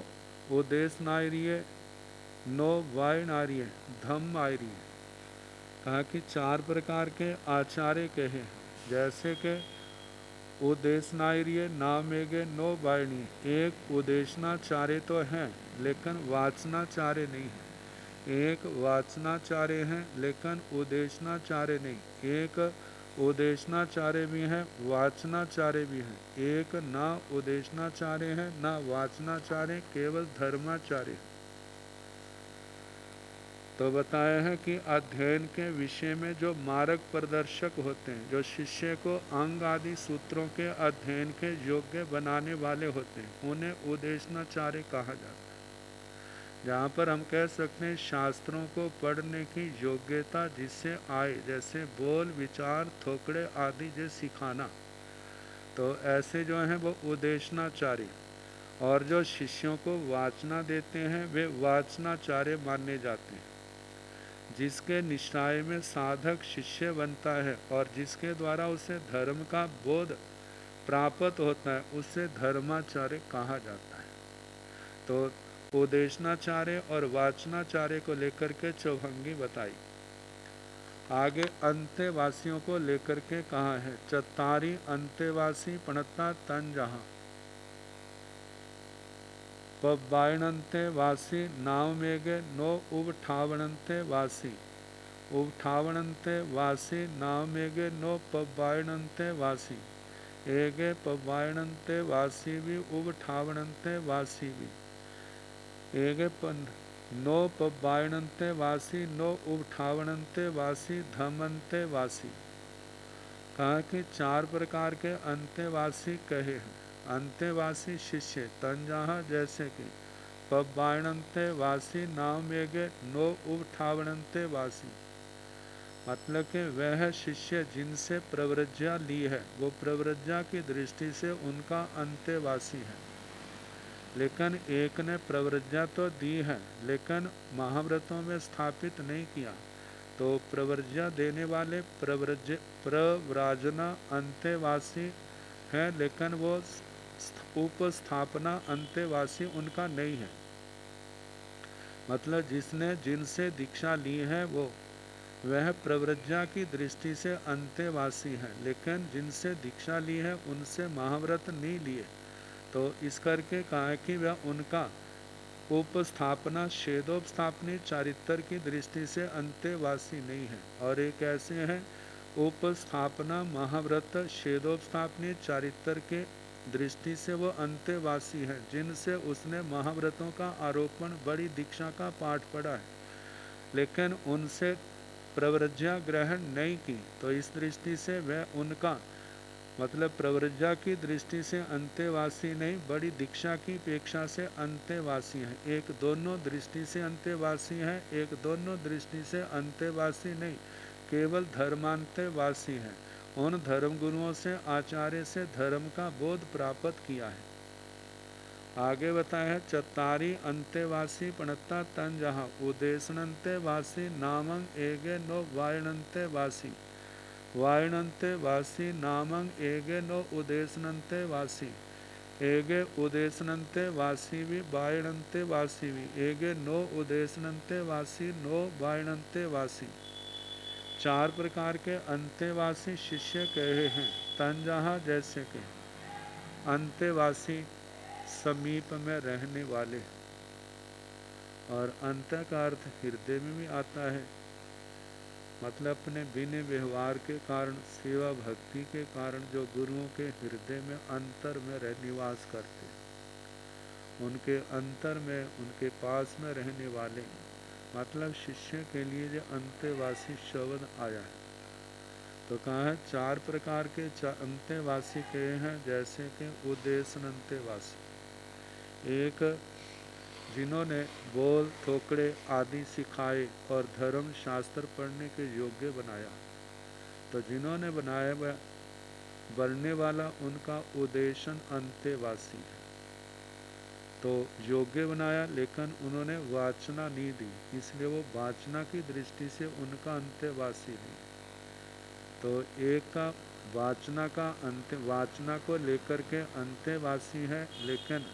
उदेशनायरिय नो वायनार्य धम्म आर्य। कहा कि 4 प्रकार के आचार्य कहे, जैसे कि उदेशनार्य नामेगे नो वायणी। एक उदेशनाचार्य तो हैं लेकिन वाचनाचार्य नहीं है। एक वाचनाचार्य हैं लेकिन उदेशनाचार्य नहीं। एक उदेशनाचार्य भी हैं, वाचनाचार्य भी हैं। एक ना उदेशनाचार्य है ना वाचनाचार्य, केवल धर्माचार्य। तो बताया है कि अध्ययन के विषय में जो मार्ग प्रदर्शक होते हैं, जो शिष्य को अंग आदि सूत्रों के अध्ययन के योग्य बनाने वाले होते हैं, उन्हें उदेशनाचार्य कहा जाता है। जहाँ पर हम कह सकते हैं शास्त्रों को पढ़ने की योग्यता जिससे आए, जैसे बोल विचार थोकड़े आदि जो सिखाना, तो ऐसे जो हैं वो उदेशनाचार्य। और जो शिष्यों को वाचना देते हैं वे वाचनाचार्य माने जाते हैं। जिसके निश्चय में साधक शिष्य बनता है और जिसके द्वारा उसे धर्म का बोध प्राप्त होता है, उसे धर्माचार्य कहा जाता है। तो उदेशनाचार्य और वाचनाचार्य को लेकर के चौभंगी बताई। आगे अंत्यवासियों को लेकर के कहा है, चतारी अंत्यवासी पणता तन जहाँ पब्बायणंते वासी नाव मेघे नो उबठावणंते वासी। उबठावणंते वासी नाव मेघे नो पब्बायणंते वासी। एगे पब्बायणंते वासी भी उबठावणंते वासी भी। एगे नो पब्बायणंते वासी नो उबठावणंते वासी धमंते वासी। कहा कि 4 प्रकार के अंत्यवासी कहे हैं। अंत्यवासी शिष्य तंजहा, जैसे कि पब्बायणंते वासी नाम मेघे नो उबठावणंते वासी। मतलब कि वह शिष्य जिनसे प्रव्रज्ञा ली है, वो प्रव्रज्ञा की दृष्टि से उनका अंत्यवासी है। लेकिन एक ने प्रव्रज्ञा तो दी है लेकिन महाव्रतों में स्थापित नहीं किया, तो प्रव्रज्ञा देने वाले प्रव्राजना अंत्यवासी हैं, लेकिन वो उपस्थापना अंत्यवासी उनका नहीं है। मतलब जिसने जिनसे दीक्षा ली है वो वह प्रव्रज्ञा की दृष्टि से अंत्यवासी है, लेकिन जिनसे दीक्षा ली है उनसे महाव्रत नहीं लिए, तो इस करके कहा है कि वह उनका उपस्थापना छेदोपस्थापनी चारित्र की दृष्टि से अंत्यवासी नहीं है। और एक ऐसे हैं उपस्थापना महाव्रत छेदोपस्थापनी चारित्र के दृष्टि से वो अंत्यवासी है, जिनसे उसने महाव्रतों का आरोपण बड़ी दीक्षा का पाठ पढ़ा है, लेकिन उनसे प्रव्रज्ञा ग्रहण नहीं की, तो इस दृष्टि से वह उनका मतलब प्रव्रज्ञा की दृष्टि से अंत्यवासी नहीं, बड़ी दीक्षा की अपेक्षा से अंत्यवासी हैं। एक दोनों दृष्टि से अंत्यवासी हैं, एक दोनों दृष्टि से अंत्यवासी नहीं, केवल धर्मांत्यवासी हैं। उन धर्म गुरुओं से आचार्य से धर्म का बोध प्राप्त किया है। आगे बताया है, चतारी अंत्यवासी पणता तन जहाँ उदेशनंत्यवासी नामंग एगे नो वायणंत्यवासी। वायणंते वासी नामंग एगे नो उदेशनंते वासी। एगे उदेशनंते वासी भी वायणंते वासी भी। एगे नो उदेशनंते वासी नो वायणंते वासी। 4 प्रकार के अंत्यवासी शिष्य कहे हैं। तंजहा, जैसे के अंत्यवासी समीप में रहने वाले, और अंत का अर्थ हृदय में भी आता है। मतलब अपने बिना व्यवहार के कारण, सेवा भक्ति के कारण जो गुरुओं के हृदय में अंतर में निवास करते, उनके अंतर में, उनके पास में रहने वाले, मतलब शिष्य के लिए जो अंत्यवासी शब्द आया है। तो कहा है 4 प्रकार के अंत्यवासी कहे हैं, जैसे कि उद्देश्य अंत्यवासी, एक जिन्होंने बोल थोकड़े आदि सिखाए और धर्म शास्त्र पढ़ने के योग्य बनाया। तो जिन्होंने बनाया बनने वाला उनका उद्देश्य अंत्यवासी है। तो योग्य बनाया, लेकिन उन्होंने वाचना नहीं दी, इसलिए वो वाचना की दृष्टि से उनका अंत्यवासी नहीं। तो एक का वाचना को लेकर के अंत्यवासी है, लेकिन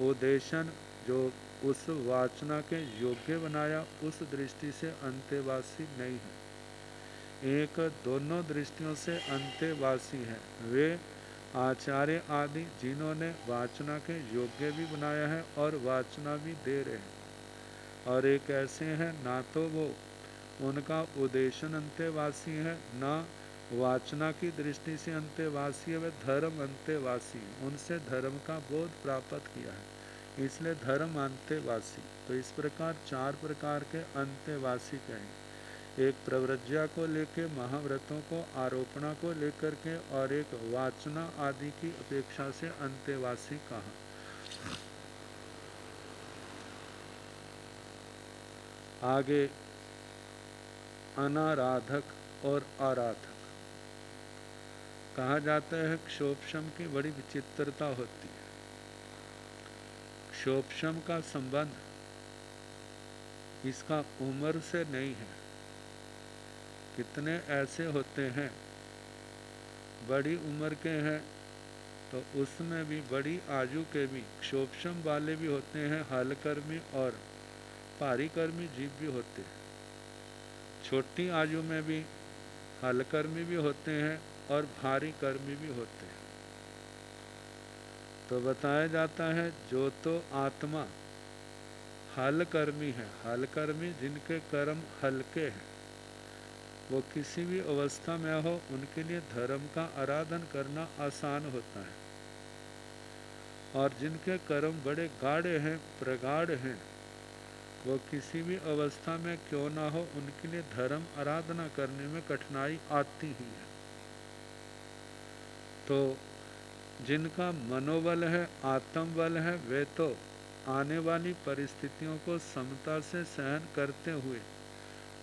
उद्देश्य जो उस वाचना के योग्य बनाया उस दृष्टि से अंत्यवासी नहीं है। एक दोनों दृष्टियों से अंत्यवासी है, वे आचार्य आदि जिन्होंने वाचना के योग्य भी बनाया है और वाचना भी दे रहे हैं। और एक ऐसे हैं ना तो वो उनका उद्देश्य अंत्यवासी है, ना वाचना की दृष्टि से अंत्यवासी है, वे धर्म अंत्यवासी, उनसे धर्म का बोध प्राप्त किया है, इसलिए धर्म अंत्यवासी। तो इस प्रकार 4 प्रकार के अंत्यवासी कहें, एक प्रव्रज्या को लेकर, महाव्रतों को, आरोपणा को लेकर के, और एक वाचना आदि की अपेक्षा से अंत्यवासी कहा। आगे अनाराधक और आराधक कहा जाता है। क्षोभशम की बड़ी विचित्रता होती है। क्षोभशम का संबंध इसका उम्र से नहीं है। कितने ऐसे होते हैं बड़ी उम्र के हैं, तो उसमें भी बड़ी आयु के भी क्षोभशम वाले भी होते हैं, हलकर्मी और भारी कर्मी जीव भी होते हैं। छोटी आयु में भी हलकर्मी भी होते हैं और भारी कर्मी भी होते हैं। तो बताया जाता है जो तो आत्मा हलकर्मी है, हलकर्मी जिनके कर्म हल्के हैं, वो किसी भी अवस्था में हो उनके लिए धर्म का आराधन करना आसान होता है। और जिनके कर्म बड़े गाढ़े हैं, प्रगाढ़ हैं, वो किसी भी अवस्था में क्यों ना हो उनके लिए धर्म आराधना करने में कठिनाई आती ही है। तो जिनका मनोबल है, आत्मबल है, वे तो आने वाली परिस्थितियों को समता से सहन करते हुए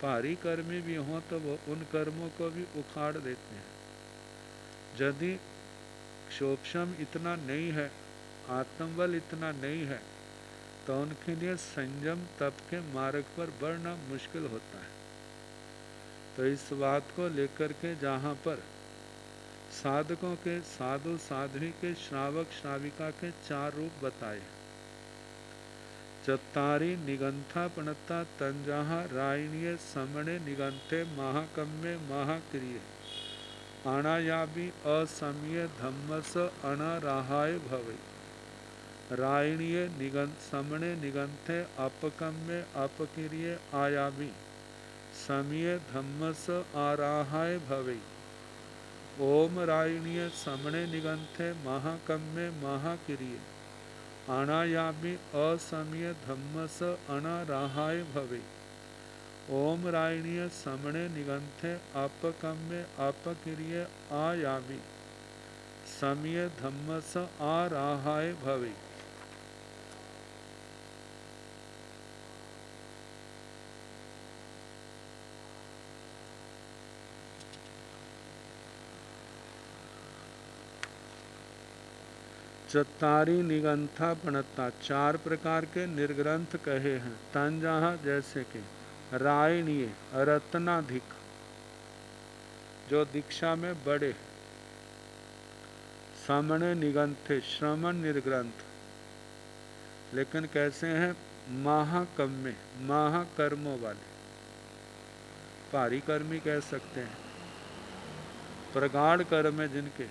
भारी कर्मी भी हों तो वो उन कर्मों को भी उखाड़ देते हैं। यदि क्षोभशम इतना नहीं है, आत्मबल इतना नहीं है, तो उनके लिए संयम तप के मार्ग पर बढ़ना मुश्किल होता है। तो इस बात को लेकर के जहाँ पर साधकों के, साधु साध्वी के, श्रावक श्राविका के 4 रूप बताए, चत्तारी निगंथा पणता तंजाहा रायणीय समणे निगंथे महाकम्य महाक्रिय अणायाबी असमय धम्मस अनाराहाय भवे रायणीय समणे निगंथे अपकम्य अपक्रिय आयाबी समय धम्मस आराहाय भवे। ओम रायणीय समणे निगंथे महाकम्य महाक्रिय अनायामी असमय धम्मस अनाराहाय भवे। ओम रायणीय समणे निगंथे अपकम्य अपक्रिय आयामी समय धम्मस आराहाय भवे। चत्तारी निगंथा पणता 4 प्रकार के निर्ग्रंथ कहे हैं। तंजाहा जैसे कि रायणीय रत्नाधिक, जो दीक्षा में बड़े, समणे निगंथे श्रमण निर्ग्रंथ, लेकिन कैसे हैं, महाकम्य महाकर्मों वाले, भारी कर्मी कह सकते हैं, प्रगाढ़ कर्म है जिनके,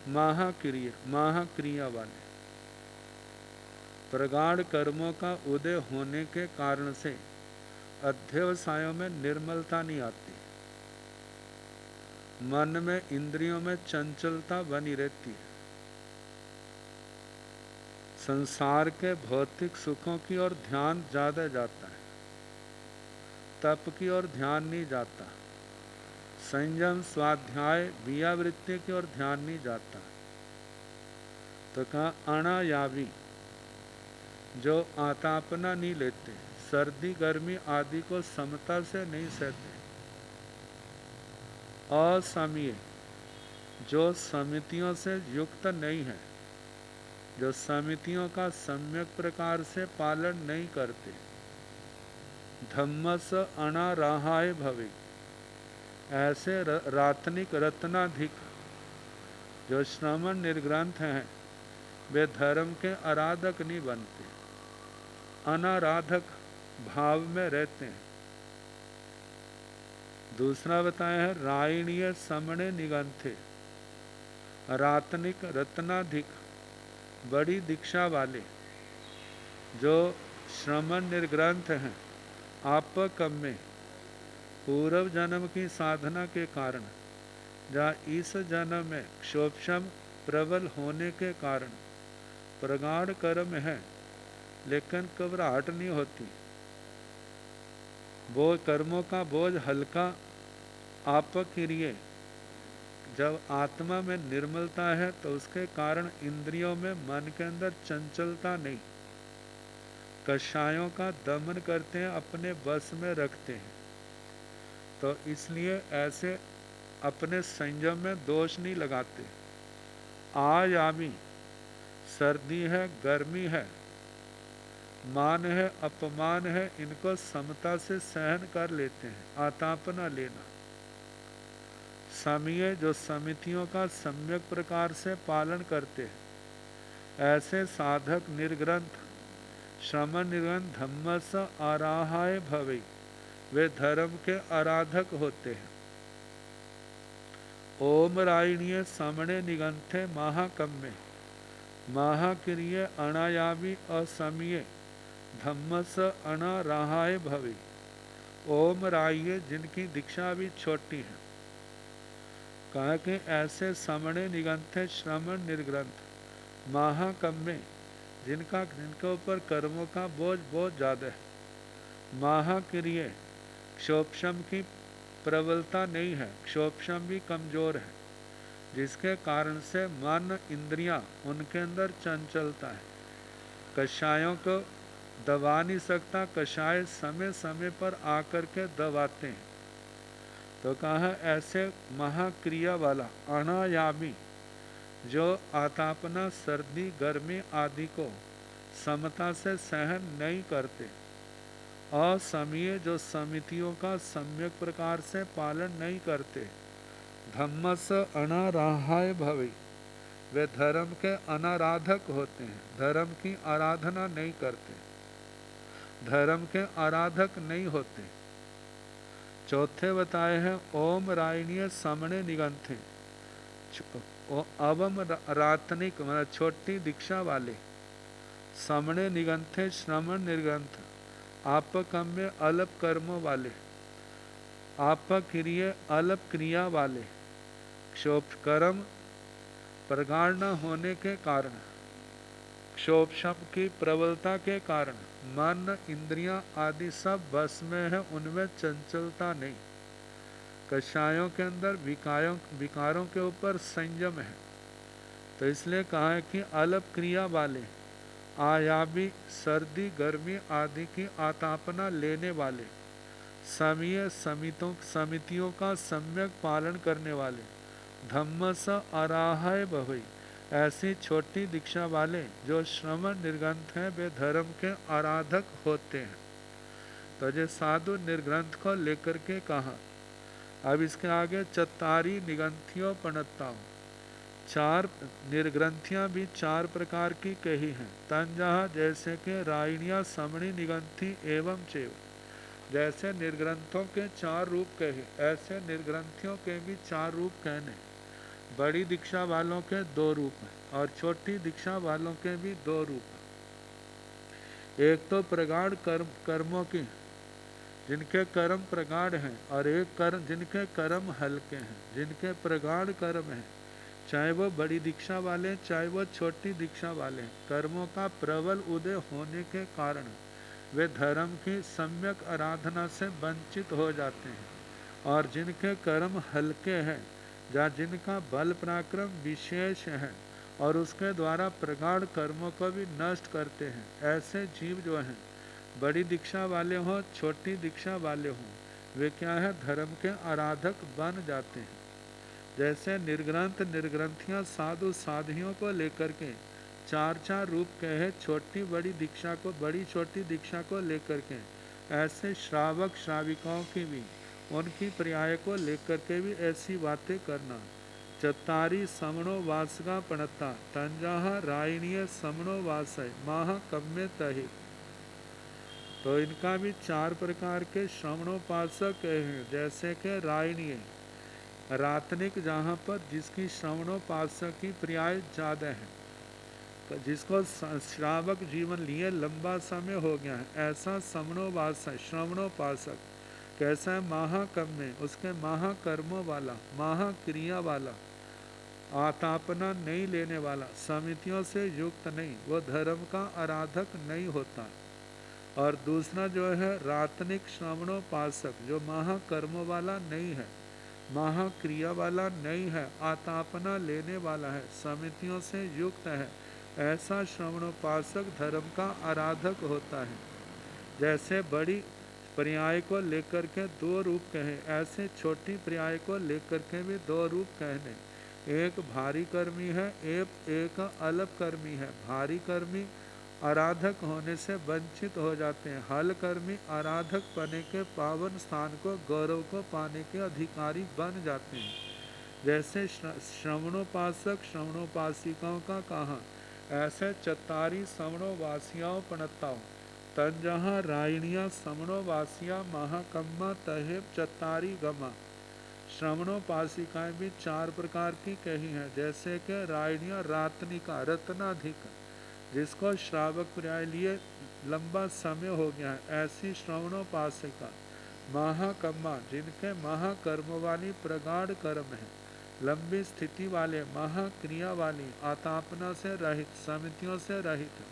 महाक्रिया वाले। प्रगाढ़ कर्मों का उदय होने के कारण से अध्यवसायों में निर्मलता नहीं आती, मन में इंद्रियों में चंचलता बनी रहती है, संसार के भौतिक सुखों की ओर ध्यान ज्यादा जाता है, तप की ओर ध्यान नहीं जाता, संयम स्वाध्याय क्रियावृत्ति की ओर ध्यान नहीं जाता। तो कहा अनायावी, जो आतापना नहीं लेते, सर्दी गर्मी आदि को समता से नहीं सहते, असमय, जो समितियों से युक्त नहीं है, जो समितियों का सम्यक प्रकार से पालन नहीं करते, धम्मस अनाराहाय भवे, ऐसे रातनिक रत्नाधिक जो श्रमण निर्ग्रंथ हैं, वे धर्म के आराधक नहीं बनते, अनाराधक भाव में रहते हैं। दूसरा बताया है रायणीय समणे निगंथे, रातनिक रत्नाधिक बड़ी दीक्षा वाले जो श्रमण निर्ग्रंथ हैं, आपकम्य पूर्व जन्म की साधना के कारण, जहाँ इस जन्म में क्षोभम प्रबल होने के कारण प्रगाढ़ कर्म है, लेकिन घबराहट नहीं होती, वो कर्मों का बोझ हल्का आपक्रिय, जब आत्मा में निर्मलता है तो उसके कारण इंद्रियों में मन के अंदर चंचलता नहीं, कषायों का दमन करते हैं, अपने बस में रखते हैं। तो इसलिए ऐसे अपने संयम में दोष नहीं लगाते। आयामी, सर्दी है गर्मी है, मान है अपमान है, इनको समता से सहन कर लेते हैं, आतापना लेना। समय, जो समितियों का सम्यक प्रकार से पालन करते हैं, ऐसे साधक निर्ग्रंथ श्रमण निर्ग्रंथ धम्मस आराहाय भवे, वे धर्म के आराधक होते हैं। ओम रायणीय समणे निगंथे महाकम्य, महाक्रिय अनायामी असमये धम्मस अनाराहाय भवे। ओम राय, जिनकी दीक्षा भी छोटी है, कहा कि ऐसे समणे निगंथे श्रमण निर्ग्रंथ महाकम्य, जिनके ऊपर कर्मों का बोझ बहुत ज़्यादा है, महाक्रिय, क्षोभम की प्रबलता नहीं है, क्षोभम भी कमजोर है, जिसके कारण से मन इंद्रियां उनके अंदर चंचलता है, कषायों को दबा नहीं सकता, कषाय समय समय पर आकर के दबाते हैं। तो कहा ऐसे महाक्रिया वाला अनायामी, जो आतापना सर्दी गर्मी आदि को समता से सहन नहीं करते, असमय, जो समितियों का सम्यक प्रकार से पालन नहीं करते, धम्मस अनाराहाय भवे, वे धर्म के अनाराधक होते हैं, धर्म की आराधना नहीं करते, धर्म के आराधक नहीं होते। चौथे बताए हैं ओम रायणीय समणे निगंथे, अवम रातनिक मतलब छोटी दीक्षा वाले, समणे निगंथे श्रमण निर्ग्रंथ, आपकम्य अल्प कर्मों वाले, आपक्रिय अल्प क्रिया वाले, क्षोभ कर्म प्रगाढ़ न होने के कारण, क्षोभम की प्रबलता के कारण मन इंद्रियां आदि सब बस में है, उनमें चंचलता नहीं, कषायों के अंदर विकारों के ऊपर संयम है। तो इसलिए कहा है कि अल्प क्रिया वाले, आयामी, सर्दी गर्मी आदि की आतापना लेने वाले, समय समितियों का सम्यक पालन करने वाले, धम्मस अराहाय भवई, ऐसी छोटी दीक्षा वाले जो श्रमण निर्ग्रंथ हैं, वे धर्म के आराधक होते हैं। तो ये साधु निर्ग्रंथ को लेकर के कहा। अब इसके आगे चत्तारी निगंथियों पणत्ताओं, चार निर्ग्रंथियां भी चार प्रकार की कही हैं। तंजहा, जैसे कि रायणिया समणी निगंथी एवं चेव, जैसे निर्ग्रंथों के चार रूप कहे, ऐसे निर्ग्रंथियों के भी चार रूप कहने। बड़ी दीक्षा वालों के दो रूप हैं और छोटी दीक्षा वालों के भी दो रूप हैं। एक तो प्रगाढ़ कर्मों की, जिनके कर्म प्रगाढ़ हैं, और एक कर्म जिनके कर्म हल्के हैं, जिनके प्रगाढ़ कर्म हैं, चाहे वो बड़ी दीक्षा वाले चाहे वो छोटी दीक्षा वाले हैं, कर्मों का प्रबल उदय होने के कारण वे धर्म की सम्यक आराधना से वंचित हो जाते हैं। और जिनके कर्म हल्के हैं, या जिनका बल पराक्रम विशेष है और उसके द्वारा प्रगाढ़ कर्मों को भी नष्ट करते हैं, ऐसे जीव जो हैं, बड़ी दीक्षा वाले हों छोटी दीक्षा वाले हों, वे क्या है, धर्म के आराधक बन जाते हैं। जैसे निर्ग्रंथ निर्ग्रंथियाँ साधु साधियों को लेकर के चार चार रूप कहे, छोटी बड़ी दीक्षा को, बड़ी छोटी दीक्षा को लेकर के, ऐसे श्रावक श्राविकाओं की भी उनकी पर्याय को लेकर के भी ऐसी बातें करना। चत्तारी समणो वासगा पणता तंजाहा रायणीय समणो वासय माह कम्य तहि। तो इनका भी चार प्रकार के श्रवणोपासक हैं, जैसे कि रायणीय रातनिक, जहाँ पर जिसकी श्रवणोपासक की पर्याय ज़्यादा है, तो जिसको श्रावक जीवन लिए लंबा समय हो गया है, ऐसा समणोवास है श्रवणोपासक। कैसा है, महाकम्य, उसके महाकर्मों वाला, महाक्रिया वाला, आतापना नहीं लेने वाला, समितियों से युक्त नहीं, वो धर्म का आराधक नहीं होता। और दूसरा जो है रातनिक श्रवणोपासक, जो महाकर्मों वाला नहीं है, महाक्रिया वाला नहीं है, आतापना लेने वाला है, समितियों से युक्त है, ऐसा श्रवणोपासक धर्म का आराधक होता है। जैसे बड़ी पर्याय को लेकर के दो रूप कहे, ऐसे छोटी पर्याय को लेकर के भी दो रूप कहने। एक भारी कर्मी है, एक अल्प कर्मी है। भारी कर्मी आराधक होने से वंचित हो जाते हैं, हल कर्मी आराधक बने के पावन स्थान को, गौरव को पाने के अधिकारी बन जाते हैं। जैसे श्रवणोपासक श्रवणोपासिकाओं का कहा, ऐसे चत्तारी श्रवणोवासियाओं पणताओं तंजहा रायणिया श्रवणोवासिया महाकम्मा तहेब चत्तारी गमा। श्रवणोपासिकाएं भी चार प्रकार की कही हैं, जैसे कि रायणिया रातनिका रत्नाधिक, जिसको श्रावक पर्याय लिए लंबा समय हो गया है, ऐसी श्रवणोपासिका। महाकम्मा, जिनके महाकर्म वाली प्रगाढ़ कर्म है, लंबी स्थिति वाले, महाक्रिया वाली, आतापना से रहित, समितियों से रहित,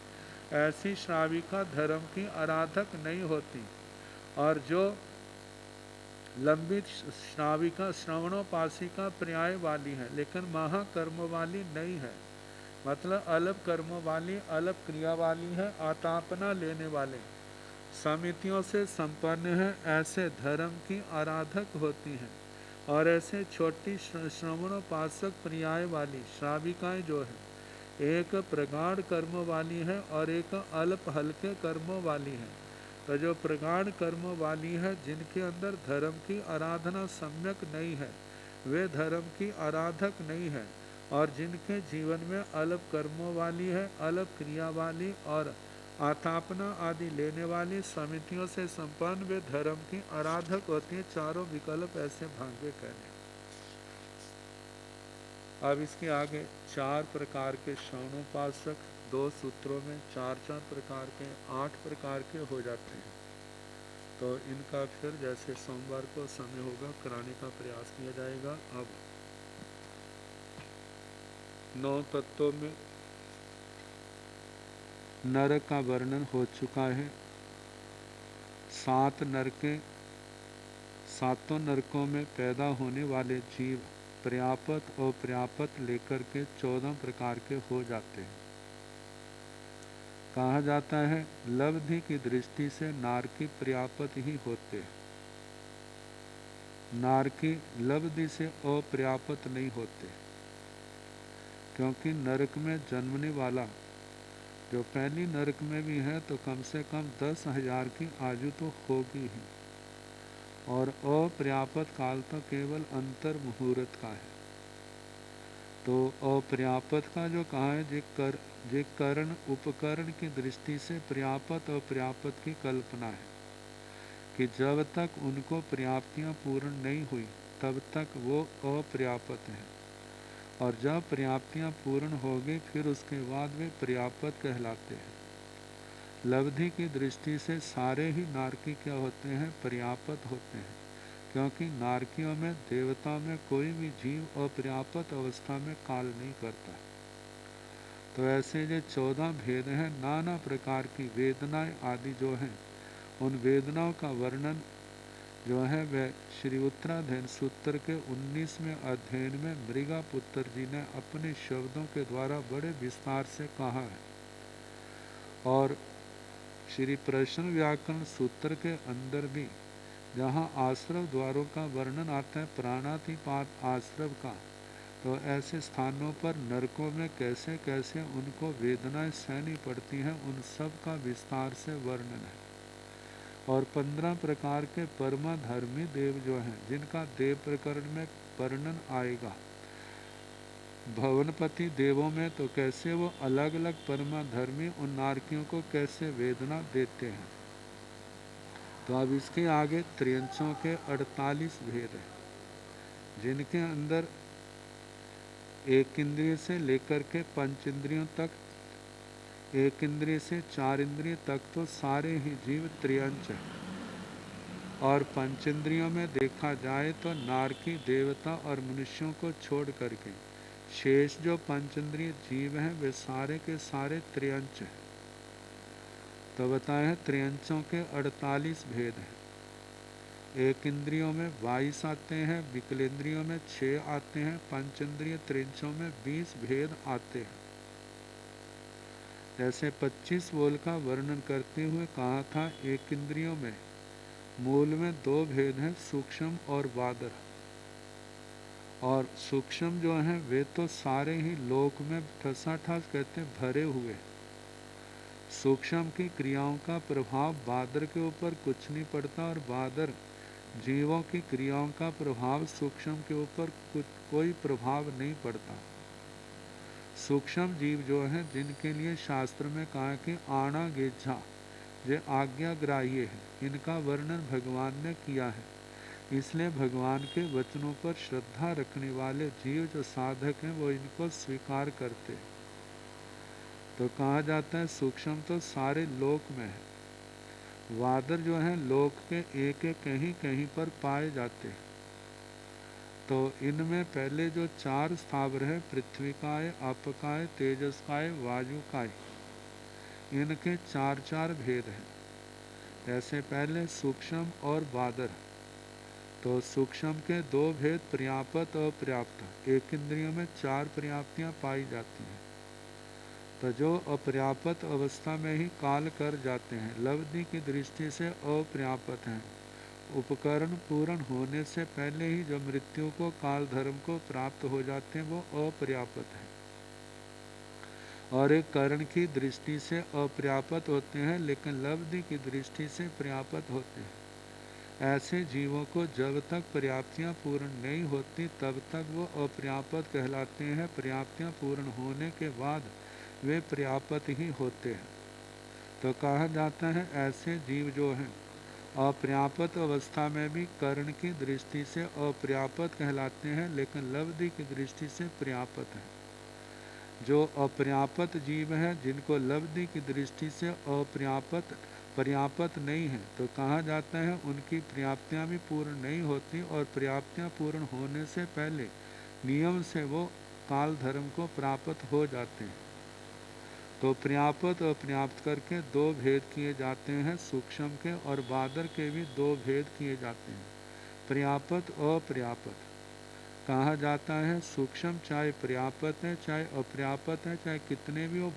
ऐसी श्राविका धर्म की आराधक नहीं होती। और जो लंबित श्राविका श्रवणोपासिका पर्याय वाली है लेकिन महाकर्म वाली नहीं है, मतलब अल्प कर्म वाली, अल्प क्रिया वाली है, आतापना लेने वाले, समितियों से संपन्न है, ऐसे धर्म की आराधक होती हैं। और ऐसे छोटी श्रवणोपासक पर्याय वाली श्राविकाएं जो है, एक प्रगाढ़ कर्म वाली है और एक अल्प हल्के कर्मों वाली है। तो जो प्रगाढ़ कर्म वाली है, जिनके अंदर धर्म की आराधना सम्यक नहीं है, वे धर्म की आराधक नहीं है। और जिनके जीवन में अल्प कर्मों वाली है, अल्प क्रिया वाली और आतापना आदि लेने वाली, समितियों से संपन्न, वे धर्म की आराधक होती हैं। चारों विकल्प ऐसे भांगे कहने। अब इसके आगे चार प्रकार के श्रवणोपासक, दो सूत्रों में चार चार प्रकार के, 8 प्रकार के हो जाते हैं। तो इनका फिर जैसे सोमवार को समय होगा कराने का प्रयास किया जाएगा। अब 9 तत्वों में नरक का वर्णन हो चुका है। 7 नरकें, सातों नरकों में पैदा होने वाले जीव पर्यापत और पर्यापत लेकर के 14 प्रकार के हो जाते हैं। कहा जाता है लब्धि की दृष्टि से नारकी पर्यापत ही होते हैं, नारकी लब्धि से अपर्यापत नहीं होते, क्योंकि नरक में जन्मने वाला जो पहली नरक में भी है तो कम से कम 10,000 की आयु तो होगी ही, और अपर्यापत काल तो केवल अंतर मुहूर्त का है। तो अपर्यापत का जो कहा है, जे करण उपकरण की दृष्टि से पर्यापत और पर्यापत की कल्पना है कि जब तक उनको पर्याप्तियाँ पूर्ण नहीं हुई तब तक वो अपर्यापत हैं, और जब पर्याप्तियाँ पूर्ण हो गई फिर उसके बाद वे पर्यापत कहलाते हैं। लब्धि की दृष्टि से सारे ही नारकी क्या होते हैं, पर्याप्त होते हैं, क्योंकि नारकियों में देवता में कोई भी जीव अपर्याप्त अवस्था में काल नहीं करता। तो ऐसे जो 14 भेद हैं, नाना प्रकार की वेदनाएं आदि जो हैं, उन वेदनाओं का वर्णन जो है वह श्री उत्तराधयन सूत्र के 19वें अध्ययन में मृगा पुत्र जी ने अपने शब्दों के द्वारा बड़े विस्तार से कहा है। और श्री प्रश्न व्याकरण सूत्र के अंदर भी जहाँ आश्रव द्वारों का वर्णन आता है, प्राणातिपात आश्रव का, तो ऐसे स्थानों पर नरकों में कैसे कैसे उनको वेदनाएं सहनी पड़ती हैं, उन सब का विस्तार से वर्णन है। और 15 प्रकार के परमाधर्मी देव जो हैं, जिनका देव प्रकरण में वर्णन आएगा। भवनपति देवों में तो कैसे वो अलग अलग परमाधर्मी उन नारकियों को कैसे वेदना देते हैं। तो अब इसके आगे त्रियंचों के 48 भेद हैं, जिनके अंदर एक इंद्रिय से लेकर के पंच इंद्रियों तक, एक इंद्रिय से 4 इंद्रिय तक तो सारे ही जीव त्रियंच हैं। और पंचेंद्रियों में देखा जाए तो नारकी, देवता और मनुष्यों को छोड़ करके शेष जो पंचेंद्रिय जीव हैं वे सारे के सारे त्रियंच हैं। तो बताया है त्रियंचों के 48 भेद हैं। एक इंद्रियों में 22 आते हैं, विकलेंद्रियों में 6 आते हैं, पंचेंद्रिय त्रियंचों में 20 भेद आते हैं। जैसे 25 बोल का वर्णन करते हुए कहा था, एक इंद्रियों में मूल में 2 भेद हैं, सूक्ष्म और बादर। और सूक्ष्म जो हैं वे तो सारे ही लोक में ठसाठस कहते भरे हुए। सूक्ष्म की क्रियाओं का प्रभाव बादर के ऊपर कुछ नहीं पड़ता, और बादर जीवों की क्रियाओं का प्रभाव सूक्ष्म के ऊपर कोई प्रभाव नहीं पड़ता। सूक्ष्म जीव जो हैं, जिनके लिए शास्त्र में कहा कि आना गेझा ये आज्ञाग्राह्य है, इनका वर्णन भगवान ने किया है। इसलिए भगवान के वचनों पर श्रद्धा रखने वाले जीव जो साधक हैं वो इनको स्वीकार करते हैं। तो कहा जाता है सूक्ष्म तो सारे लोक में है, वादर जो है लोक के एक एक कहीं कहीं पर पाए जाते हैं। तो इनमें पहले जो 4 स्थावर है, पृथ्वीकाय, अपकाय, तेजसकाय, वायुकाय, इनके 4 भेद हैं। ऐसे पहले सूक्ष्म और बादर। तो सूक्ष्म के 2 भेद, पर्याप्त और अपर्याप्त। एक इंद्रियों में 4 पर्याप्तियां पाई जाती हैं। तो जो अपर्याप्त अवस्था में ही काल कर जाते हैं, लब्धि की दृष्टि से अपर्याप्त हैं, उपकरण पूर्ण होने से पहले ही जो मृत्यु को, काल धर्म को प्राप्त हो जाते हैं, वो अपर्याप्त हैं। और एक करण की दृष्टि से अपर्याप्त होते हैं, लेकिन लब्धि की दृष्टि से पर्याप्त होते हैं। ऐसे जीवों को जब तक पर्याप्तियां पूर्ण नहीं होती तब तक वो अपर्याप्त कहलाते हैं। पर्याप्तियां पूर्ण होने के बाद वे पर्याप्त ही होते हैं। तो कहा जाता है ऐसे जीव जो हैं अपर्याप्त अवस्था में भी कर्ण की दृष्टि से अपर्याप्त कहलाते हैं, लेकिन लब्धि की दृष्टि से पर्याप्त हैं। जो अपर्याप्त जीव हैं, जिनको लब्धि की दृष्टि से पर्याप्त नहीं है, तो कहा जाता है उनकी पर्याप्तियां भी पूर्ण नहीं होती, और पर्याप्तियां पूर्ण होने से पहले नियम से वो काल धर्म को प्राप्त हो जाते हैं। तो पर्याप्त और पर्याप्त करके 2 भेद किए जाते हैं। सूक्ष्म के और बादर के भी 2 भेद किए जाते हैं, पर्याप्त और अपर्याप्त। कहा जाता है सूक्ष्म चाहे पर्याप्त है चाहे अपर्याप्त है, चाहे कितने भी हो,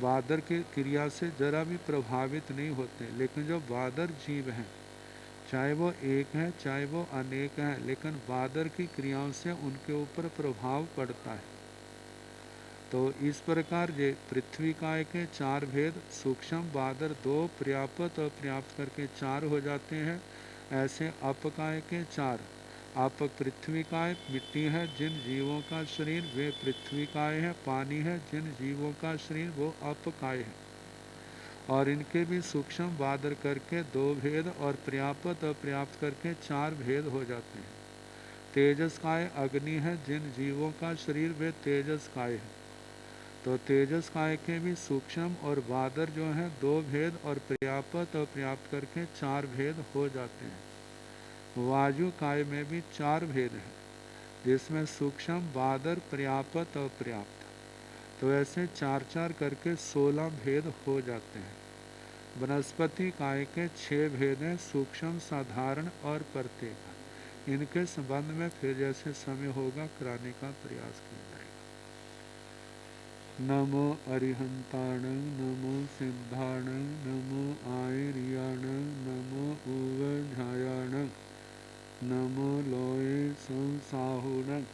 बादर की क्रिया से जरा भी प्रभावित नहीं होते। लेकिन जो बादर जीव हैं, चाहे वो एक है चाहे वो अनेक हैं, लेकिन बादर की क्रियाओं से उनके ऊपर प्रभाव पड़ता है। तो इस प्रकार ये पृथ्वी काय के 4 भेद, सूक्ष्म बादर 2, पर्याप्त और पर्याप्त करके 4 हो जाते हैं। ऐसे अपकाय के 4, आपक पृथ्वीकाय मिट्टी है, जिन जीवों का शरीर वे पृथ्वीकाय है। पानी है, जिन जीवों का शरीर वो अपकाय है। और इनके भी सूक्ष्म बादर करके 2 भेद और पर्याप्त अपर्याप्त करके 4 भेद हो जाते हैं। तेजस काय अग्नि है, जिन जीवों का शरीर वे तेजस काय है। तो तेजस काय के भी सूक्ष्म और बादर जो है 2 भेद और पर्याप्त और पर्याप्त करके 4 भेद हो जाते हैं। वायु काय में भी 4 भेद हैं, जिसमें सूक्ष्म बादर पर्याप्त और पर्याप्त, तो ऐसे 4-4 करके 16 भेद हो जाते हैं। वनस्पति काय के 6 भेद हैं, सूक्ष्म साधारण और प्रत्येक। इनके संबंध में फिर जैसे समय होगा कराने का प्रयास किया जाएगा। नमो अरिहंताणं, नमो सिद्धाणं, नमो आयर्याणं, नमो उवझायाणं, नमो लोये संसाहुणं।